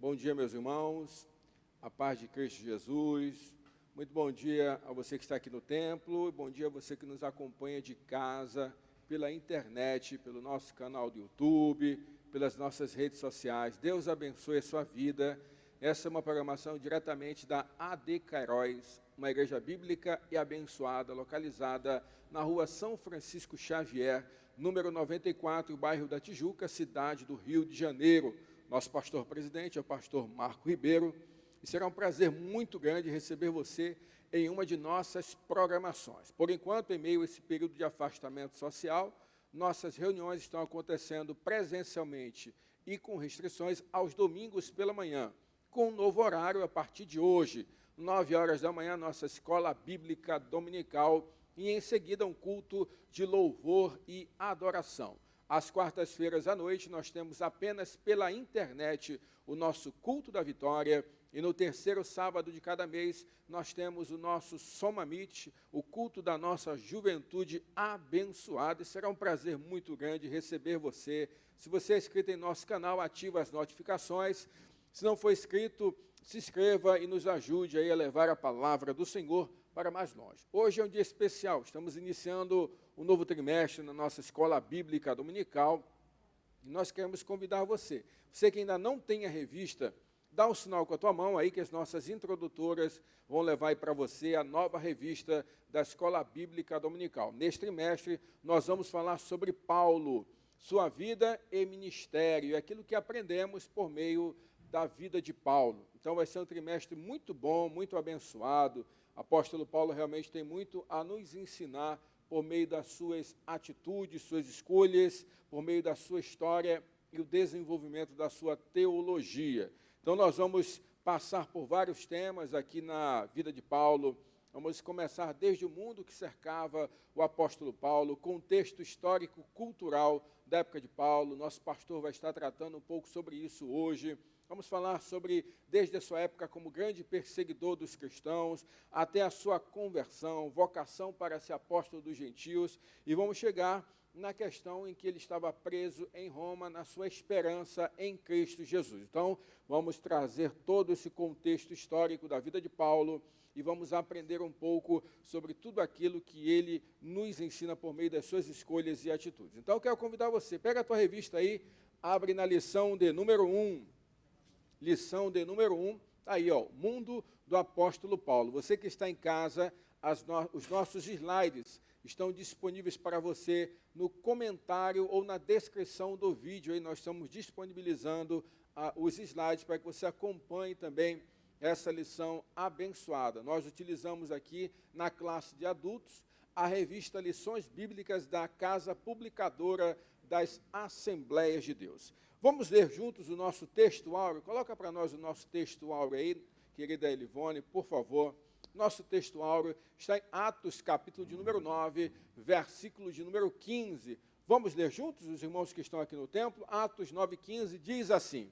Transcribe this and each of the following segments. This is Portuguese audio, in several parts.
Bom dia, meus irmãos, a paz de Cristo Jesus. Muito bom dia a você que está aqui no templo, e bom dia a você que nos acompanha de casa, pela internet, pelo nosso canal do YouTube, pelas nossas redes sociais. Deus abençoe a sua vida. Essa é uma programação diretamente da AD Cairóis, uma igreja bíblica e abençoada, localizada na rua São Francisco Xavier, número 94, bairro da Tijuca, cidade do Rio de Janeiro. Nosso pastor-presidente é o pastor Marco Ribeiro, e será um prazer muito grande receber você em uma de nossas programações. Por enquanto, em meio a esse período de afastamento social, nossas reuniões estão acontecendo presencialmente e com restrições aos domingos pela manhã, com um novo horário a partir de hoje, 9 horas da manhã, nossa escola bíblica dominical, e em seguida um culto de louvor e adoração. Às quartas-feiras à noite, nós temos apenas pela internet o nosso culto da vitória, e no terceiro sábado de cada mês, nós temos o nosso Somamite, o culto da nossa juventude abençoada, e será um prazer muito grande receber você. Se você é inscrito em nosso canal, ative as notificações. Se não for inscrito, se inscreva e nos ajude aí a levar a palavra do Senhor para mais longe. Hoje é um dia especial, estamos iniciando um novo trimestre na nossa escola bíblica dominical, e nós queremos convidar você. Você que ainda não tem a revista, dá um sinal com a tua mão aí que as nossas introdutoras vão levar aí para você a nova revista da escola bíblica dominical. Neste trimestre, nós vamos falar sobre Paulo, sua vida e ministério, aquilo que aprendemos por meio da vida de Paulo. Então vai ser um trimestre muito bom, muito abençoado. O apóstolo Paulo realmente tem muito a nos ensinar por meio das suas atitudes, suas escolhas, por meio da sua história e o desenvolvimento da sua teologia. Então nós vamos passar por vários temas aqui na vida de Paulo. Vamos começar desde o mundo que cercava o apóstolo Paulo, contexto histórico, cultural da época de Paulo. Nosso pastor vai estar tratando um pouco sobre isso hoje. Vamos falar sobre, desde a sua época como grande perseguidor dos cristãos, até a sua conversão, vocação para ser apóstolo dos gentios, e vamos chegar na questão em que ele estava preso em Roma, na sua esperança em Cristo Jesus. Então, vamos trazer todo esse contexto histórico da vida de Paulo e vamos aprender um pouco sobre tudo aquilo que ele nos ensina por meio das suas escolhas e atitudes. Então, eu quero convidar você, pega a tua revista aí, abre na lição de número 1. Lição de número 1, aí, ó, Mundo do Apóstolo Paulo. Você que está em casa, os nossos slides estão disponíveis para você no comentário ou na descrição do vídeo. Aí nós estamos disponibilizando os slides para que você acompanhe também essa lição abençoada. Nós utilizamos aqui na classe de adultos a revista Lições Bíblicas da Casa Publicadora das Assembleias de Deus. Vamos ler juntos o nosso texto áureo? Coloca para nós o nosso texto áureo aí, querida Elivone, por favor. Nosso texto áureo está em Atos, capítulo de número 9, versículo de número 15. Vamos ler juntos, os irmãos que estão aqui no templo? Atos 9,15 diz assim: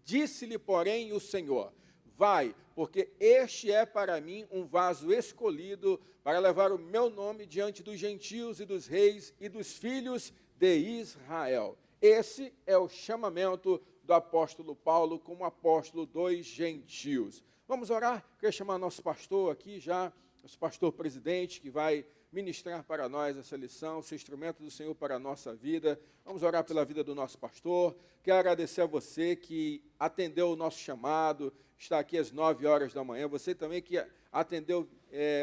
Disse-lhe, porém, o Senhor: Vai, porque este é para mim um vaso escolhido para levar o meu nome diante dos gentios e dos reis e dos filhos de Israel. Esse é o chamamento do apóstolo Paulo como apóstolo dos gentios. Vamos orar? Queria chamar nosso pastor aqui já, nosso pastor presidente, que vai ministrar para nós essa lição, ser instrumento do Senhor para a nossa vida. Vamos orar pela vida do nosso pastor. Quero agradecer a você que atendeu o nosso chamado, está aqui às 9 horas da manhã. Você também que atendeu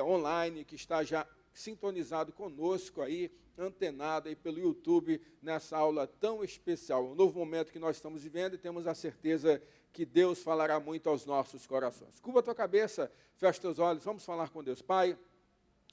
online, que está já sintonizado conosco aí, antenado aí pelo YouTube, nessa aula tão especial. Um novo momento que nós estamos vivendo e temos a certeza que Deus falará muito aos nossos corações. Curva a tua cabeça, fecha teus olhos, vamos falar com Deus. Pai,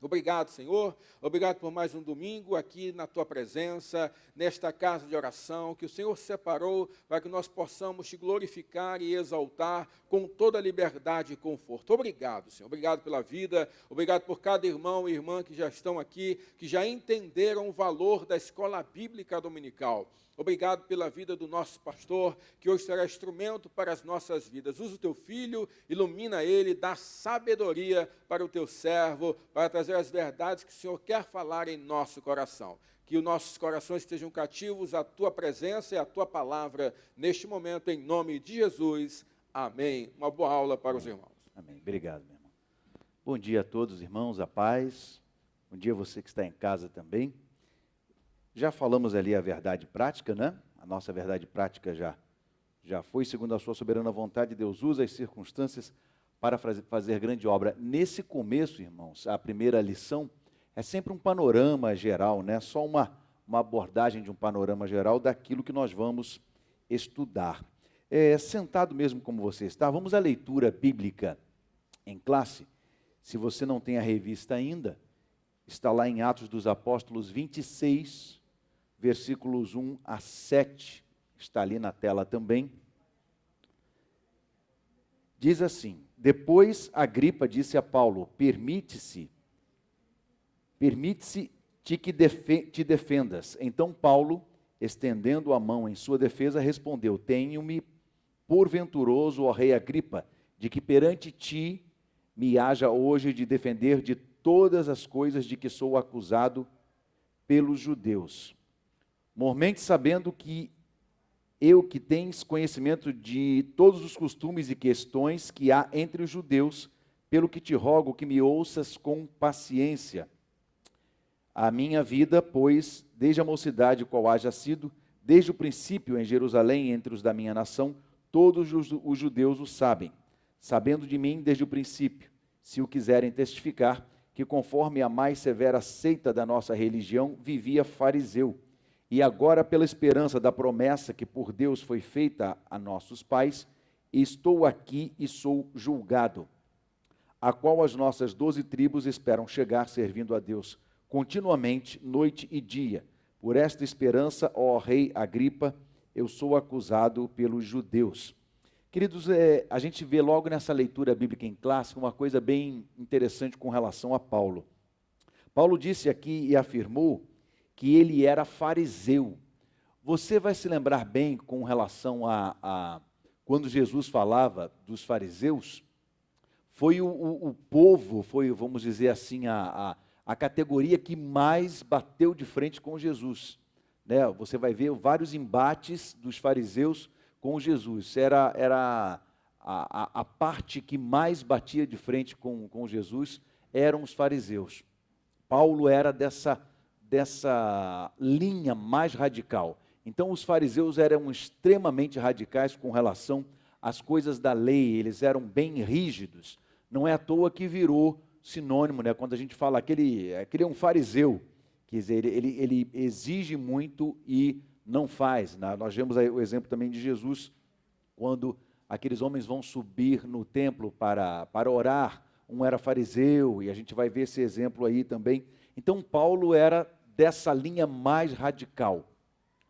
obrigado, Senhor, obrigado por mais um domingo aqui na Tua presença, nesta casa de oração, que o Senhor separou para que nós possamos Te glorificar e exaltar com toda a liberdade e conforto. Obrigado, Senhor, obrigado pela vida, obrigado por cada irmão e irmã que já estão aqui, que já entenderam o valor da escola bíblica dominical. Obrigado pela vida do nosso pastor, que hoje será instrumento para as nossas vidas. Usa o Teu filho, ilumina ele, dá sabedoria para o Teu servo, para trazer as verdades que o Senhor quer falar em nosso coração. Que os nossos corações estejam cativos à Tua presença e à Tua palavra neste momento, em nome de Jesus. Amém. Uma boa aula para os irmãos. Amém. Obrigado, meu irmão. Bom dia a todos, irmãos, a paz. Bom dia a você que está em casa também. Já falamos ali a verdade prática, né? A nossa verdade prática já foi, segundo a sua soberana vontade, Deus usa as circunstâncias para fazer grande obra. Nesse começo, irmãos, a primeira lição é sempre um panorama geral, né? Só uma abordagem de um panorama geral daquilo que nós vamos estudar. Sentado mesmo como você está, vamos à leitura bíblica em classe. Se você não tem a revista ainda, está lá em Atos dos Apóstolos 26, versículos 1 a 7, está ali na tela também. Diz assim: depois Agripa disse a Paulo, permite-se que te defendas. Então Paulo, estendendo a mão em sua defesa, respondeu, tenho-me por venturoso, ó rei Agripa, de que perante ti me haja hoje de defender de todas as coisas de que sou acusado pelos judeus. Mormente sabendo que tens conhecimento de todos os costumes e questões que há entre os judeus, pelo que te rogo que me ouças com paciência. A minha vida, pois, desde a mocidade qual haja sido, desde o princípio em Jerusalém, entre os da minha nação, todos os judeus o sabem, sabendo de mim desde o princípio, se o quiserem testificar, que conforme a mais severa seita da nossa religião, vivia fariseu, e agora pela esperança da promessa que por Deus foi feita a nossos pais, estou aqui e sou julgado, a qual as nossas 12 tribos esperam chegar servindo a Deus, continuamente, noite e dia. Por esta esperança, ó rei Agripa, eu sou acusado pelos judeus. Queridos, a gente vê logo nessa leitura bíblica em classe uma coisa bem interessante com relação a Paulo. Paulo disse aqui e afirmou que ele era fariseu. Você vai se lembrar bem com relação a quando Jesus falava dos fariseus, foi o povo, foi, vamos dizer assim, a categoria que mais bateu de frente com Jesus. Né? Você vai ver vários embates dos fariseus com Jesus. Era a parte que mais batia de frente com Jesus, eram os fariseus. Paulo era dessa linha mais radical. Então os fariseus eram extremamente radicais com relação às coisas da lei, eles eram bem rígidos. Não é à toa que virou sinônimo, né? Quando a gente fala aquele é um fariseu, quer dizer, ele exige muito e não faz. Né? Nós vemos aí o exemplo também de Jesus, quando aqueles homens vão subir no templo para orar, um era fariseu, e a gente vai ver esse exemplo aí também. Então Paulo era dessa linha mais radical.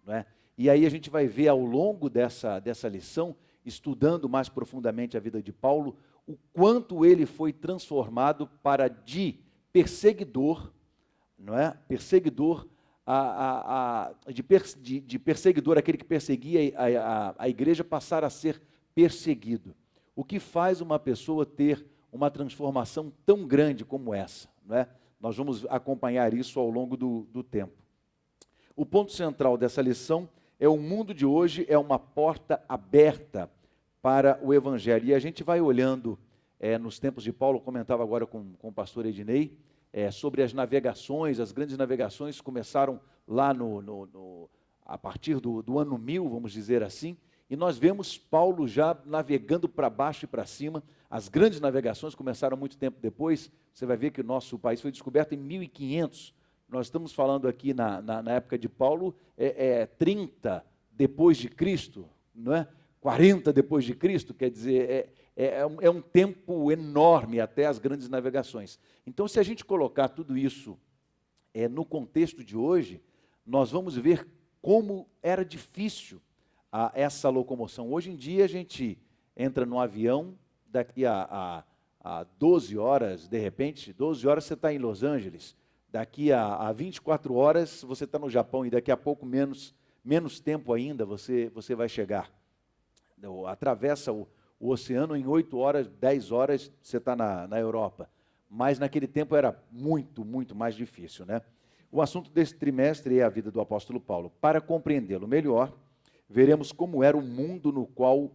Né? E aí a gente vai ver ao longo dessa lição, estudando mais profundamente a vida de Paulo, o quanto ele foi transformado para de perseguidor, não é? Perseguidor, de perseguidor, aquele que perseguia a igreja, passar a ser perseguido. O que faz uma pessoa ter uma transformação tão grande como essa, não é? Nós vamos acompanhar isso ao longo do tempo. O ponto central dessa lição é o mundo de hoje é uma porta aberta para o Evangelho. E a gente vai olhando nos tempos de Paulo, comentava agora com o pastor Ednei, sobre as navegações, as grandes navegações começaram lá a partir do ano 1000, vamos dizer assim, e nós vemos Paulo já navegando para baixo e para cima. As grandes navegações começaram muito tempo depois. Você vai ver que o nosso país foi descoberto em 1500. Nós estamos falando aqui na época de Paulo, 30 depois de Cristo, não é? 40 depois de Cristo, quer dizer, é um tempo enorme até as grandes navegações. Então, se a gente colocar tudo isso no contexto de hoje, nós vamos ver como era difícil essa locomoção. Hoje em dia, a gente entra no avião, daqui a 12 horas, de repente, 12 horas você está em Los Angeles, daqui a 24 horas você está no Japão, e daqui a pouco, menos tempo ainda, você vai chegar. Atravessa o oceano em 8 horas, 10 horas, você está na Europa. Mas naquele tempo era muito, muito mais difícil, né? O assunto desse trimestre é a vida do apóstolo Paulo. Para compreendê-lo melhor, veremos como era o mundo no qual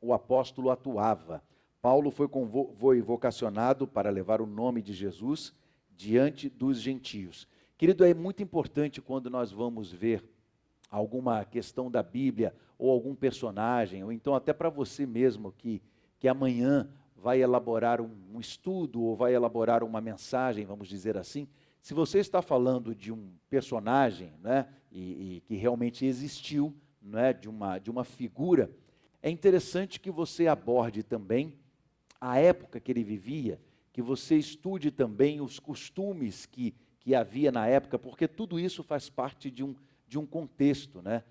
o apóstolo atuava. Paulo foi vocacionado para levar o nome de Jesus diante dos gentios. Querido, é muito importante quando nós vamos ver alguma questão da Bíblia, ou algum personagem, ou então até para você mesmo que amanhã vai elaborar um estudo, ou vai elaborar uma mensagem, vamos dizer assim. Se você está falando de um personagem, né, e que realmente existiu, né, de uma figura, é interessante que você aborde também a época que ele vivia, que você estude também os costumes que havia na época, porque tudo isso faz parte de um contexto, né?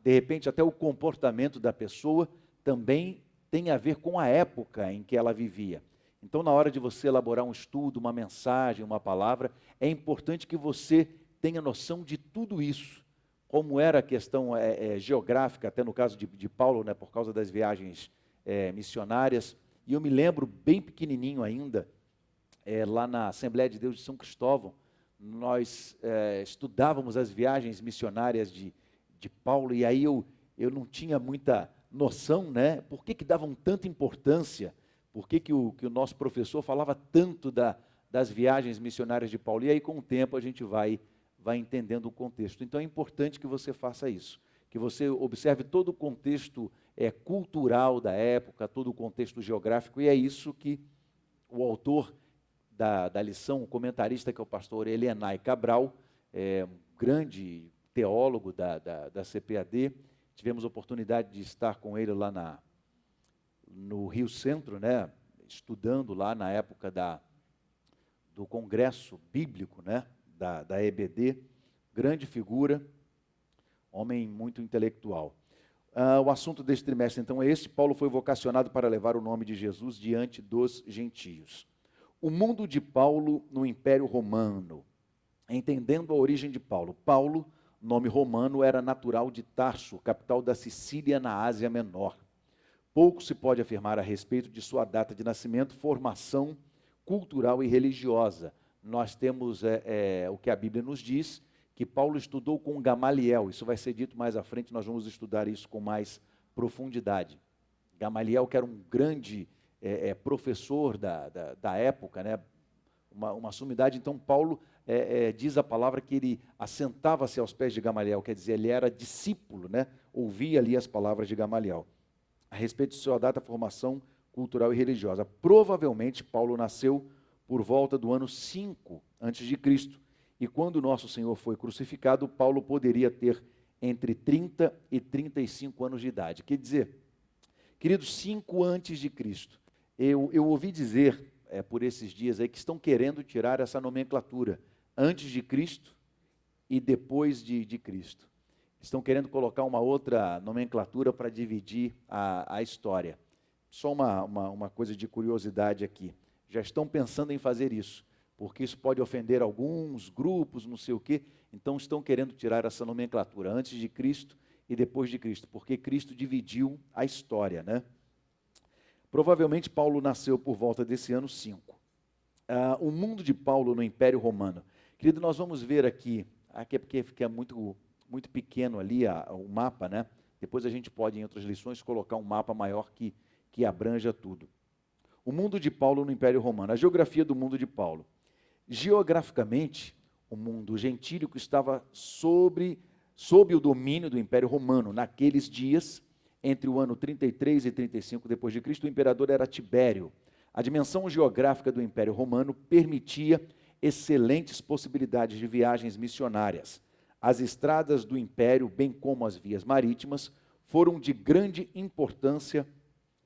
De repente até o comportamento da pessoa também tem a ver com a época em que ela vivia. Então, na hora de você elaborar um estudo, uma mensagem, uma palavra, é importante que você tenha noção de tudo isso, como era a questão geográfica, até no caso de Paulo, né, por causa das viagens missionárias. E eu me lembro, bem pequenininho ainda, lá na Assembleia de Deus de São Cristóvão, nós estudávamos as viagens missionárias de Paulo, e aí eu não tinha muita noção, né, por que davam tanta importância, por que o nosso professor falava tanto das viagens missionárias de Paulo. E aí, com o tempo, a gente vai entendendo o contexto. Então, é importante que você faça isso, que você observe todo o contexto cultural da época, todo o contexto geográfico, e é isso que o autor da lição, o comentarista, que é o pastor Elienay Cabral, um grande teólogo da CPAD, tivemos a oportunidade de estar com ele lá no Rio Centro, né, estudando lá na época do Congresso Bíblico, né, da EBD, grande figura, homem muito intelectual. O assunto deste trimestre, então, é este: Paulo foi vocacionado para levar o nome de Jesus diante dos gentios. O mundo de Paulo no Império Romano. Entendendo a origem de Paulo. Paulo, nome romano, era natural de Tarso, capital da Sicília, na Ásia Menor. Pouco se pode afirmar a respeito de sua data de nascimento, formação cultural e religiosa. Nós temos o que a Bíblia nos diz, que Paulo estudou com Gamaliel. Isso vai ser dito mais à frente, nós vamos estudar isso com mais profundidade. Gamaliel, que era um grande professor da época, né? uma sumidade. Então, Paulo diz a palavra que ele assentava-se aos pés de Gamaliel, quer dizer, ele era discípulo, né? Ouvia ali as palavras de Gamaliel, a respeito de sua data, formação cultural e religiosa. Provavelmente, Paulo nasceu por volta do ano 5 a.C., e quando nosso Senhor foi crucificado, Paulo poderia ter entre 30 e 35 anos de idade. Quer dizer, queridos, 5 antes de Cristo. Eu ouvi dizer por esses dias aí que estão querendo tirar essa nomenclatura, antes de Cristo e depois de Cristo. Estão querendo colocar uma outra nomenclatura para dividir a história. Só uma coisa de curiosidade aqui. Já estão pensando em fazer isso, porque isso pode ofender alguns grupos, não sei o quê. Então estão querendo tirar essa nomenclatura, antes de Cristo e depois de Cristo, porque Cristo dividiu a história, né? Provavelmente Paulo nasceu por volta desse ano 5. O mundo de Paulo no Império Romano. Querido, nós vamos ver aqui é porque fica muito pequeno ali o mapa, né? Depois a gente pode, em outras lições, colocar um mapa maior que abranja tudo. O mundo de Paulo no Império Romano. A geografia do mundo de Paulo. Geograficamente, o mundo gentílico estava sob o domínio do Império Romano. Naqueles dias, entre o ano 33 e 35 depois de Cristo, o imperador era Tibério. A dimensão geográfica do Império Romano permitia excelentes possibilidades de viagens missionárias. As estradas do Império, bem como as vias marítimas, foram de grande importância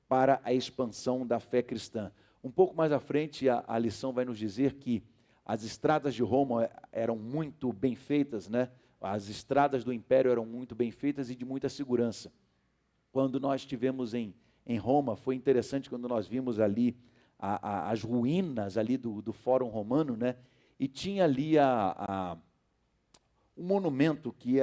para a expansão da fé cristã. Um pouco mais à frente, a lição vai nos dizer que as estradas de Roma eram muito bem feitas, né? As estradas do Império eram muito bem feitas e de muita segurança. Quando nós estivemos em Roma, foi interessante quando nós vimos ali as ruínas ali do Fórum Romano, né? E tinha ali um monumento que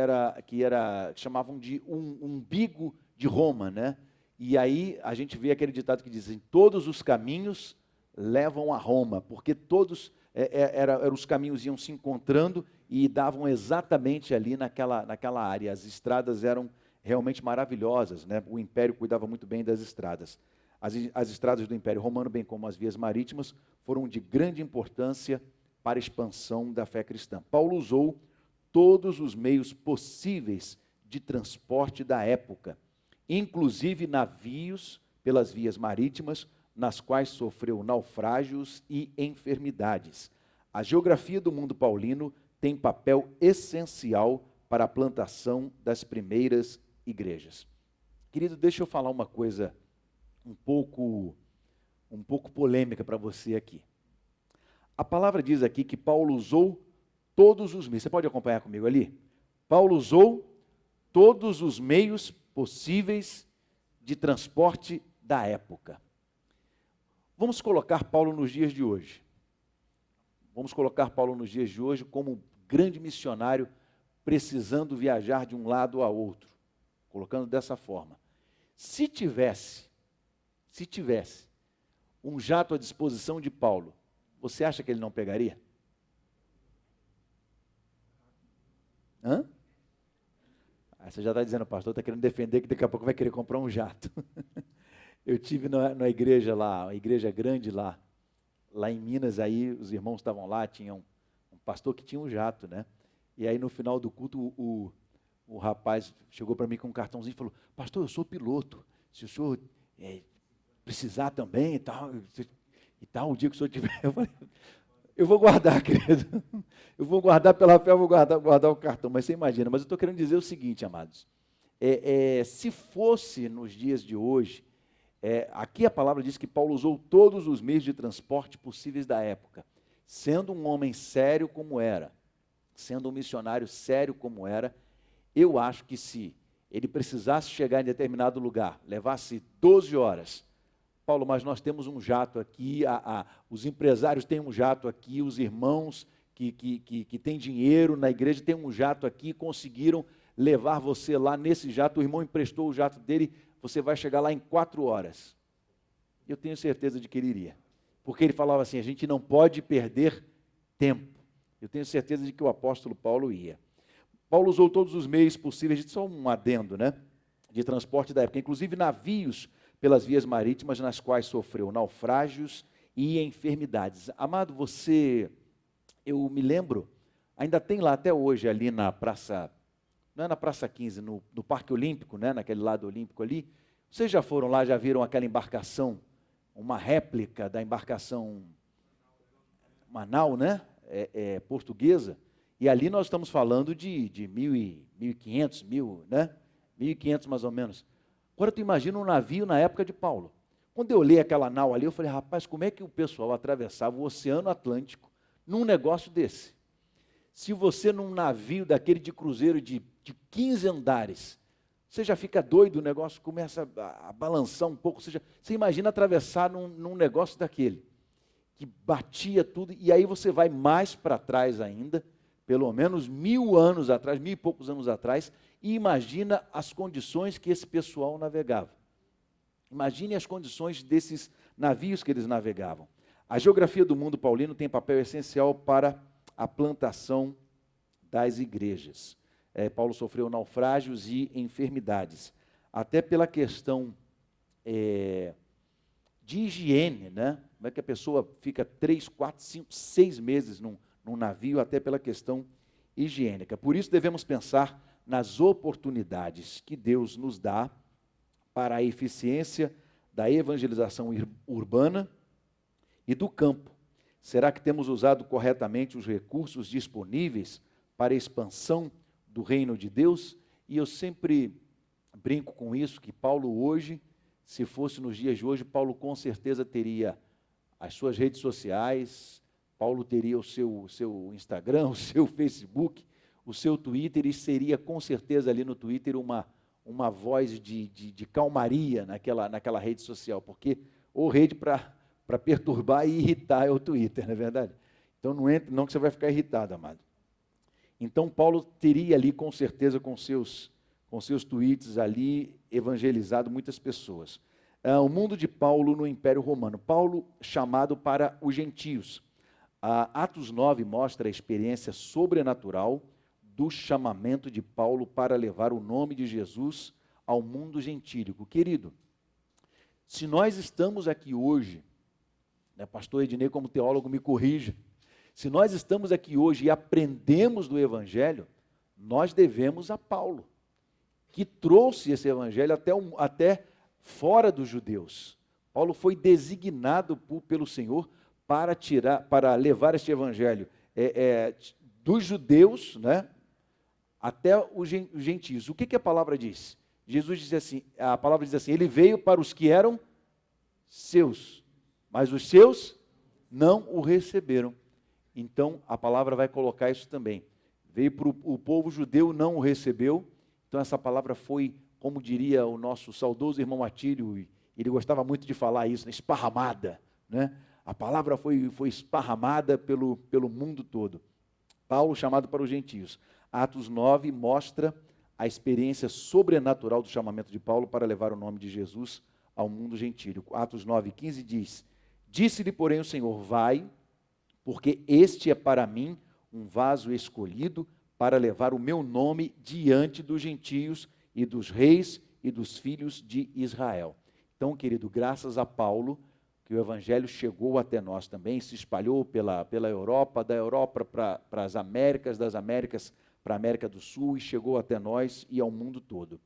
chamavam de um umbigo de Roma, né? E aí a gente vê aquele ditado que diz: todos os caminhos levam a Roma, porque todos os caminhos iam se encontrando e davam exatamente ali naquela área. As estradas eram realmente maravilhosas, né? O Império cuidava muito bem das estradas. As estradas do Império Romano, bem como as vias marítimas, foram de grande importância para a expansão da fé cristã. Paulo usou todos os meios possíveis de transporte da época, inclusive navios pelas vias marítimas, nas quais sofreu naufrágios e enfermidades. A geografia do mundo paulino tem papel essencial para a plantação das primeiras igrejas. Querido, deixa eu falar uma coisa um pouco polêmica para você aqui. A palavra diz aqui que Paulo usou todos os meios. Você pode acompanhar comigo ali? Paulo usou todos os meios possíveis de transporte da época. Vamos colocar Paulo nos dias de hoje. Vamos colocar Paulo nos dias de hoje como grande missionário precisando viajar de um lado a outro, colocando dessa forma. Se tivesse um jato à disposição de Paulo, você acha que ele não pegaria? Hã? Você já está dizendo, pastor, está querendo defender que daqui a pouco vai querer comprar um jato. Eu tive na igreja lá, uma igreja grande lá em Minas, aí os irmãos estavam lá, tinha um pastor que tinha um jato, né? E aí no final do culto o rapaz chegou para mim com um cartãozinho e falou, pastor, eu sou piloto, se o senhor precisar também e tal, o dia que o senhor tiver, eu falei, eu vou guardar, querido, eu vou guardar pela fé, eu vou guardar o cartão, mas você imagina, mas eu estou querendo dizer o seguinte, amados, se fosse nos dias de hoje, aqui a palavra diz que Paulo usou todos os meios de transporte possíveis da época, sendo um homem sério como era, sendo um missionário sério como era, eu acho que se ele precisasse chegar em determinado lugar, levasse 12 horas, Paulo, mas nós temos um jato aqui, os empresários têm um jato aqui, os irmãos que têm dinheiro na igreja têm um jato aqui, conseguiram levar você lá nesse jato, o irmão emprestou o jato dele, você vai chegar lá em 4 horas. Eu tenho certeza de que ele iria, porque ele falava assim, a gente não pode perder tempo. Eu tenho certeza de que o apóstolo Paulo ia. Paulo usou todos os meios possíveis, só um adendo, né, de transporte da época, inclusive navios pelas vias marítimas, nas quais sofreu naufrágios e enfermidades. Amado, eu me lembro, ainda tem lá até hoje, ali na praça, não é na Praça 15, no Parque Olímpico, né, naquele lado olímpico ali, vocês já foram lá, já viram aquela embarcação, uma réplica da embarcação Manaus, né, portuguesa, e ali nós estamos falando de 1.500, né, 1.500 mais ou menos. Agora tu imagina um navio na época de Paulo. Quando eu olhei aquela nau ali, eu falei, rapaz, como é que o pessoal atravessava o Oceano Atlântico num negócio desse? Se você num navio daquele de cruzeiro de 15 andares, você já fica doido, o negócio começa a balançar um pouco, você imagina atravessar num negócio daquele, que batia tudo, e aí você vai mais para trás ainda, pelo menos 1.000 anos atrás, 1.000 e poucos anos atrás, e imagina as condições que esse pessoal navegava. Imagine as condições desses navios que eles navegavam. A geografia do mundo paulino tem papel essencial para a plantação das igrejas. Paulo sofreu naufrágios e enfermidades, até pela questão de higiene, né? Como é que a pessoa fica 3, 4, 5, 6 meses num navio, até pela questão higiênica. Por isso devemos pensar nas oportunidades que Deus nos dá para a eficiência da evangelização urbana e do campo. Será que temos usado corretamente os recursos disponíveis para a expansão do reino de Deus? E eu sempre brinco com isso, que Paulo hoje, se fosse nos dias de hoje, Paulo com certeza teria as suas redes sociais, Paulo teria o seu Instagram, o seu Facebook, o seu Twitter, e seria com certeza ali no Twitter uma voz de calmaria naquela rede social, porque ou rede para perturbar e irritar é o Twitter, não é verdade? Então não entre não que você vai ficar irritado, amado. Então Paulo teria ali com certeza com seus tweets ali evangelizado muitas pessoas. O mundo de Paulo no Império Romano. Paulo chamado para os gentios. Atos 9 mostra a experiência sobrenatural do chamamento de Paulo para levar o nome de Jesus ao mundo gentílico. Querido, se nós estamos aqui hoje, né, pastor Ednei como teólogo me corrija, se nós estamos aqui hoje e aprendemos do Evangelho, nós devemos a Paulo, que trouxe esse Evangelho até fora dos judeus. Paulo foi designado pelo Senhor para levar este Evangelho dos judeus, né, até os gentios. O que a palavra diz? Jesus diz assim, a palavra diz assim, ele veio para os que eram seus, mas os seus não o receberam. Então, a palavra vai colocar isso também. Veio para o povo judeu, não o recebeu. Então, essa palavra foi, como diria o nosso saudoso irmão Atílio, ele gostava muito de falar isso, né? Esparramada, né? A palavra foi esparramada pelo mundo todo. Paulo chamado para os gentios. Atos 9 mostra a experiência sobrenatural do chamamento de Paulo para levar o nome de Jesus ao mundo gentílico. Atos 9:15 diz, disse-lhe, porém, o Senhor, vai, porque este é para mim um vaso escolhido para levar o meu nome diante dos gentios e dos reis e dos filhos de Israel. Então, querido, graças a Paulo, que o Evangelho chegou até nós também, se espalhou pela Europa, da Europa para as Américas, das Américas para a América do Sul, e chegou até nós e ao mundo todo.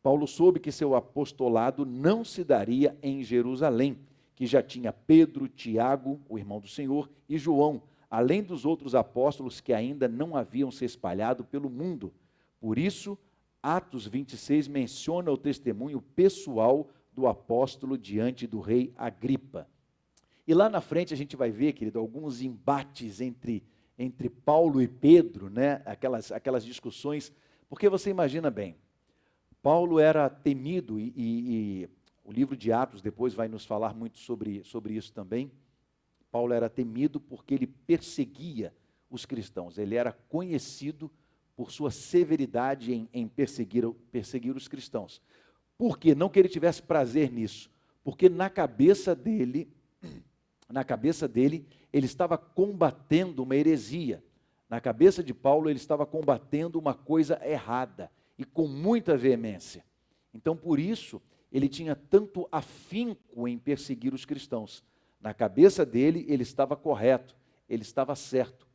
Paulo soube que seu apostolado não se daria em Jerusalém, que já tinha Pedro, Tiago, o irmão do Senhor, e João, além dos outros apóstolos que ainda não haviam se espalhado pelo mundo. Por isso, Atos 26 menciona o testemunho pessoal do apóstolo diante do rei Agripa. E lá na frente a gente vai ver, querido, alguns embates entre Paulo e Pedro, né? Aquelas discussões, porque você imagina bem, Paulo era temido, e o livro de Atos depois vai nos falar muito sobre isso também. Paulo era temido porque ele perseguia os cristãos, ele era conhecido por sua severidade em perseguir os cristãos. Por quê? Não que ele tivesse prazer nisso, porque na cabeça dele, ele estava combatendo uma heresia. Na cabeça de Paulo, ele estava combatendo uma coisa errada, e com muita veemência. Então, por isso, ele tinha tanto afinco em perseguir os cristãos. Na cabeça dele, ele estava correto, ele estava certo.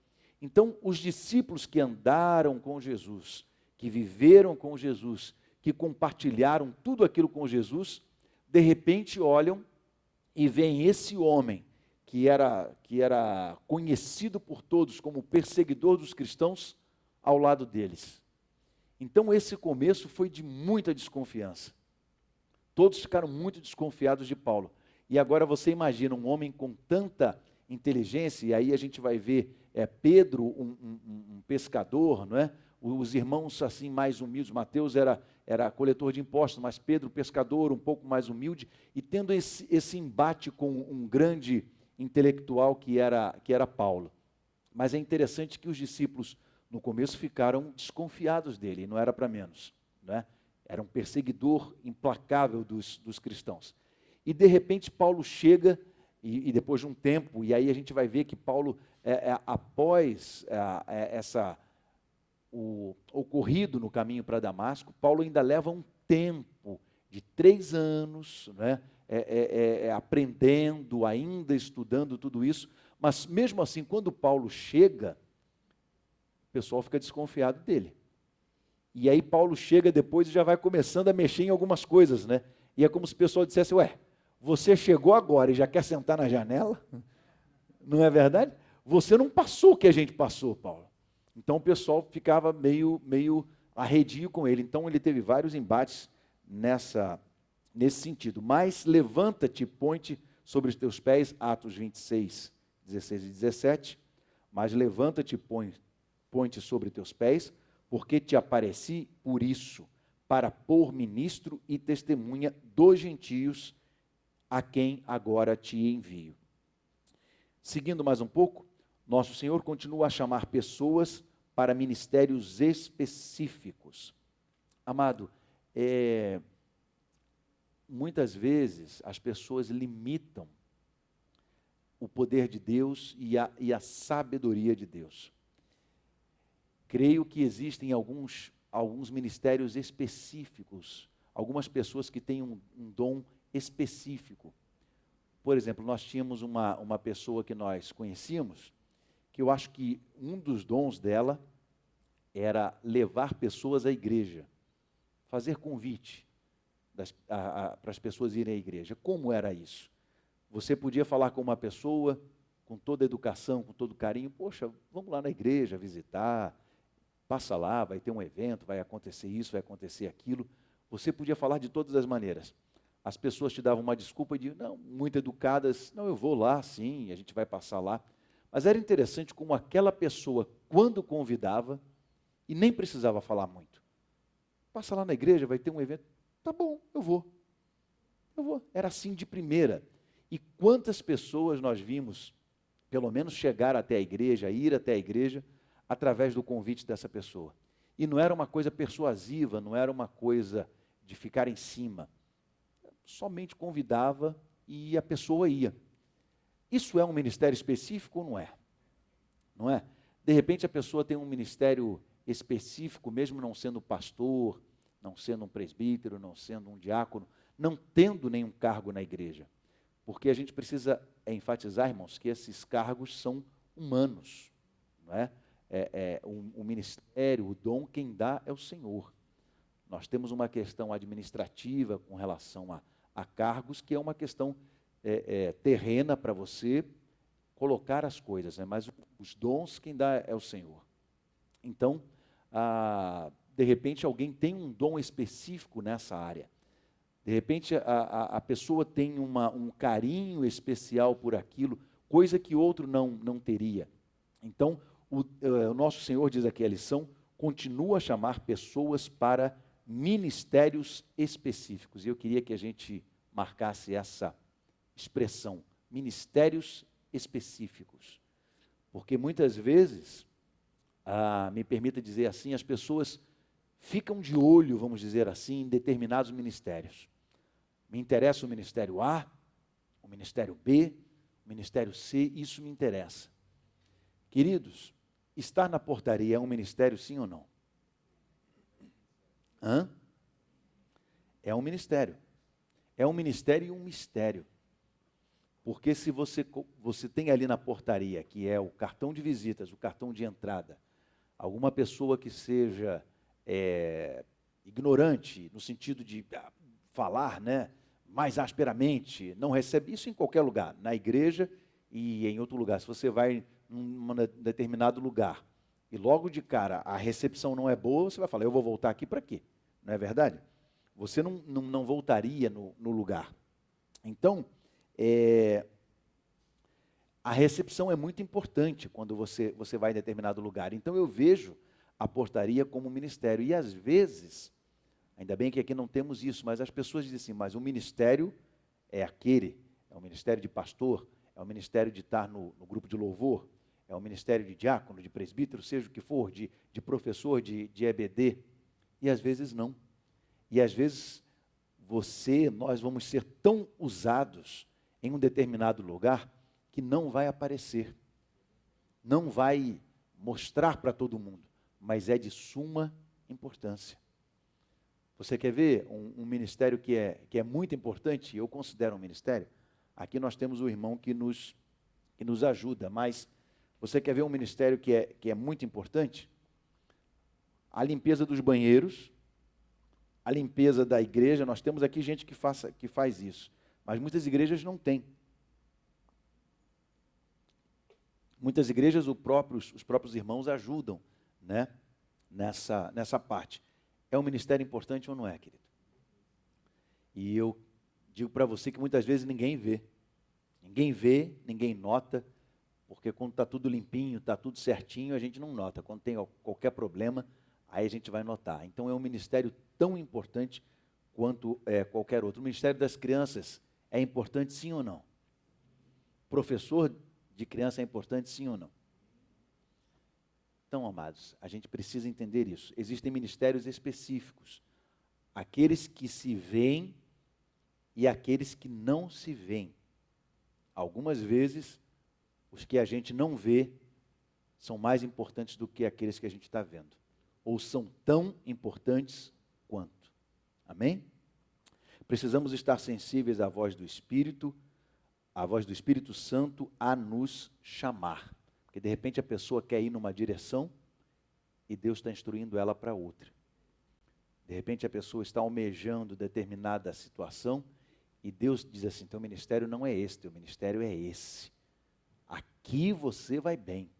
Então, os discípulos que andaram com Jesus, que viveram com Jesus, que compartilharam tudo aquilo com Jesus, de repente olham e veem esse homem, que era conhecido por todos como perseguidor dos cristãos, ao lado deles. Então, esse começo foi de muita desconfiança. Todos ficaram muito desconfiados de Paulo. E agora você imagina um homem com tanta inteligência, e aí a gente vai ver Pedro, um pescador, não é? Os irmãos assim mais humildes, Mateus era coletor de impostos, mas Pedro, pescador, um pouco mais humilde, e tendo esse embate com um grande intelectual que era Paulo. Mas é interessante que os discípulos, no começo, ficaram desconfiados dele, e não era para menos, né? Era um perseguidor implacável dos cristãos. E de repente Paulo chega, e depois de um tempo, e aí a gente vai ver que Paulo, após o ocorrido no caminho para Damasco, Paulo ainda leva um tempo de 3 anos, né, aprendendo, ainda estudando tudo isso, mas mesmo assim, quando Paulo chega, o pessoal fica desconfiado dele. E aí Paulo chega depois e já vai começando a mexer em algumas coisas, né? E é como se o pessoal dissesse, você chegou agora e já quer sentar na janela? Não é verdade? Você não passou o que a gente passou, Paulo. Então o pessoal ficava meio arredio com ele. Então ele teve vários embates nesse sentido. Mas levanta-te, põe-te sobre os teus pés, Atos 26, 16 e 17. Mas levanta-te, põe-te sobre teus pés, porque te apareci por isso, para pôr ministro e testemunha dos gentios, a quem agora te envio. Seguindo mais um pouco, nosso Senhor continua a chamar pessoas para ministérios específicos. Amado, muitas vezes as pessoas limitam o poder de Deus e a sabedoria de Deus. creio que existem alguns ministérios específicos, algumas pessoas que têm um dom específico. Por exemplo, nós tínhamos uma pessoa que nós conhecíamos, que eu acho que um dos dons dela era levar pessoas à igreja, fazer convite para as pessoas irem à igreja. Como era isso? Você podia falar com uma pessoa com toda a educação, com todo carinho, poxa, vamos lá na igreja visitar, passa lá, vai ter um evento, vai acontecer isso, vai acontecer aquilo. Você podia falar de todas as maneiras. As pessoas te davam uma desculpa e diziam, não, muito educadas, não, eu vou lá, sim, a gente vai passar lá. Mas era interessante como aquela pessoa, quando convidava, e nem precisava falar muito. Passa lá na igreja, vai ter um evento, tá bom, eu vou. Era assim de primeira. E quantas pessoas nós vimos, pelo menos chegar até a igreja, ir até a igreja, através do convite dessa pessoa. E não era uma coisa persuasiva, não era uma coisa de ficar em cima. Somente convidava e a pessoa ia. Isso é um ministério específico ou não é? Não é? De repente a pessoa tem um ministério específico, mesmo não sendo pastor, não sendo um presbítero, não sendo um diácono, não tendo nenhum cargo na igreja. Porque a gente precisa enfatizar, irmãos, que esses cargos são humanos. Não é? O ministério, o dom, quem dá é o Senhor. Nós temos uma questão administrativa com relação a cargos, que é uma questão terrena para você colocar as coisas, né? Mas os dons quem dá é o Senhor. Então, de repente alguém tem um dom específico nessa área. De repente a pessoa tem um carinho especial por aquilo, coisa que outro não teria. Então, o nosso Senhor diz aqui a lição, continua a chamar pessoas para ministérios específicos. E eu queria que a gente marcasse essa expressão, ministérios específicos. Porque muitas vezes, me permita dizer assim, as pessoas ficam de olho, vamos dizer assim, em determinados ministérios. Me interessa o ministério A, o ministério B, o ministério C, isso me interessa. Queridos, estar na portaria é um ministério, sim ou não? É um ministério. É um ministério e um mistério. Porque se você tem ali na portaria, que é o cartão de visitas, o cartão de entrada, alguma pessoa que seja ignorante, no sentido de falar, né, mais asperamente, não recebe isso em qualquer lugar, na igreja e em outro lugar. Se você vai em determinado lugar e logo de cara a recepção não é boa, você vai falar, eu vou voltar aqui para quê? Não é verdade? Você não voltaria no lugar. Então, a recepção é muito importante quando você vai em determinado lugar. Então, eu vejo a portaria como um ministério. E, às vezes, ainda bem que aqui não temos isso, mas as pessoas dizem assim, mas o ministério é aquele, é o ministério de pastor, é o ministério de estar no grupo de louvor, é o ministério de diácono, de presbítero, seja o que for, de professor, de EBD. E, às vezes, não. E, às vezes, nós vamos ser tão usados em um determinado lugar que não vai aparecer, não vai mostrar para todo mundo, mas é de suma importância. Você quer ver um ministério que é muito importante? Eu considero um ministério. Aqui nós temos o irmão que nos ajuda, mas você quer ver um ministério que é muito importante? A limpeza dos banheiros, a limpeza da igreja. Nós temos aqui gente que faz isso, mas muitas igrejas não têm. Muitas igrejas, os próprios irmãos ajudam, né, nessa parte. É um ministério importante ou não é, querido? E eu digo para você que muitas vezes ninguém vê. Ninguém vê, ninguém nota, porque quando está tudo limpinho, está tudo certinho, a gente não nota. Quando tem qualquer problema, aí a gente vai notar. Então é um ministério tão importante quanto qualquer outro. O ministério das crianças é importante sim ou não? Professor de criança é importante sim ou não? Então, amados, a gente precisa entender isso. Existem ministérios específicos. Aqueles que se veem e aqueles que não se veem. Algumas vezes, os que a gente não vê são mais importantes do que aqueles que a gente está vendo, ou são tão importantes quanto. Amém? Precisamos estar sensíveis à voz do Espírito Santo a nos chamar. Porque de repente a pessoa quer ir numa direção e Deus está instruindo ela para outra. De repente a pessoa está almejando determinada situação e Deus diz assim, teu ministério não é esse, teu ministério é esse. Aqui você vai bem,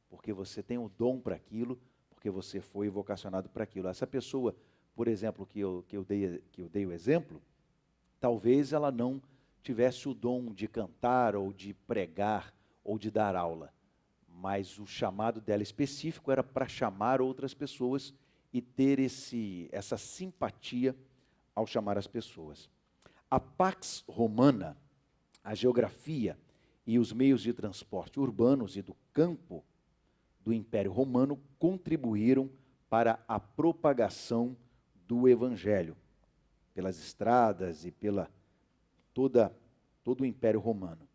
porque você tem o dom para aquilo, porque você foi vocacionado para aquilo. Essa pessoa, por exemplo, que eu dei o exemplo, talvez ela não tivesse o dom de cantar, ou de pregar, ou de dar aula, mas o chamado dela específico era para chamar outras pessoas e ter essa simpatia ao chamar as pessoas. A Pax Romana, a geografia e os meios de transporte urbanos e do campo do Império Romano contribuíram para a propagação do Evangelho, pelas estradas e pela todo o Império Romano.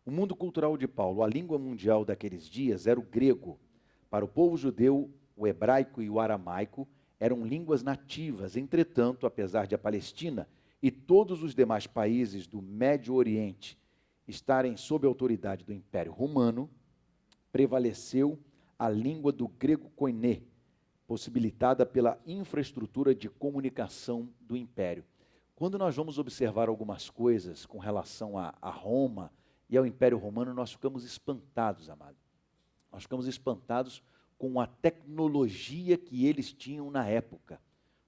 O mundo cultural de Paulo, a língua mundial daqueles dias era o grego. Para o povo judeu, o hebraico e o aramaico eram línguas nativas. Entretanto, apesar de a Palestina e todos os demais países do Médio Oriente estarem sob a autoridade do Império Romano, prevaleceu a língua do grego koiné, possibilitada pela infraestrutura de comunicação do Império. Quando nós vamos observar algumas coisas com relação a Roma e ao Império Romano, nós ficamos espantados, amado. Nós ficamos espantados com a tecnologia que eles tinham na época.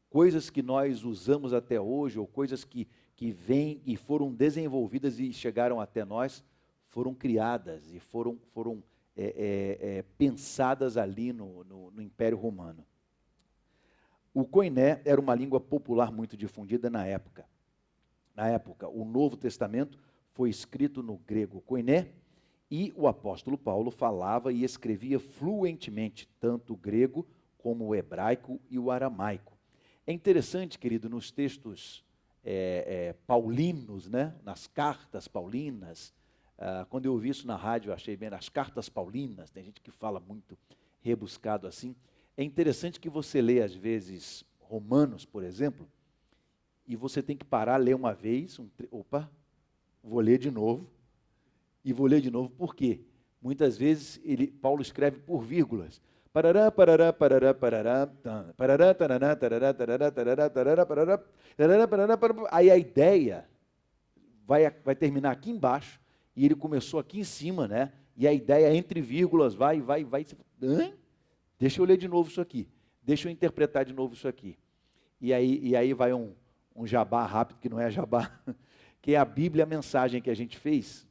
Coisas que nós usamos até hoje, ou coisas que vêm e foram desenvolvidas e chegaram até nós, foram criadas e foram pensadas ali no Império Romano. O koiné era uma língua popular muito difundida na época. Na época, o Novo Testamento foi escrito no grego koiné e o apóstolo Paulo falava e escrevia fluentemente tanto o grego como o hebraico e o aramaico. É interessante, querido, nos textos paulinos, né? Nas cartas paulinas, quando eu ouvi isso na rádio, eu achei bem, nas cartas paulinas, tem gente que fala muito rebuscado assim. É interessante que você lê, às vezes, Romanos, por exemplo, e você tem que parar, ler uma vez, vou ler de novo, e vou ler de novo, por quê? Muitas vezes Paulo escreve por vírgulas. Parará, parará, parará, parará, parará, tarará, tarará, tarará, tarará, tarará, parará, tarará, parará, parará. Aí a ideia vai terminar aqui embaixo, e ele começou aqui em cima, né? E a ideia entre vírgulas vai. Deixa eu ler de novo isso aqui. Deixa eu interpretar de novo isso aqui. E aí vai um jabá rápido, que não é jabá, que é a Bíblia, a mensagem que a gente fez,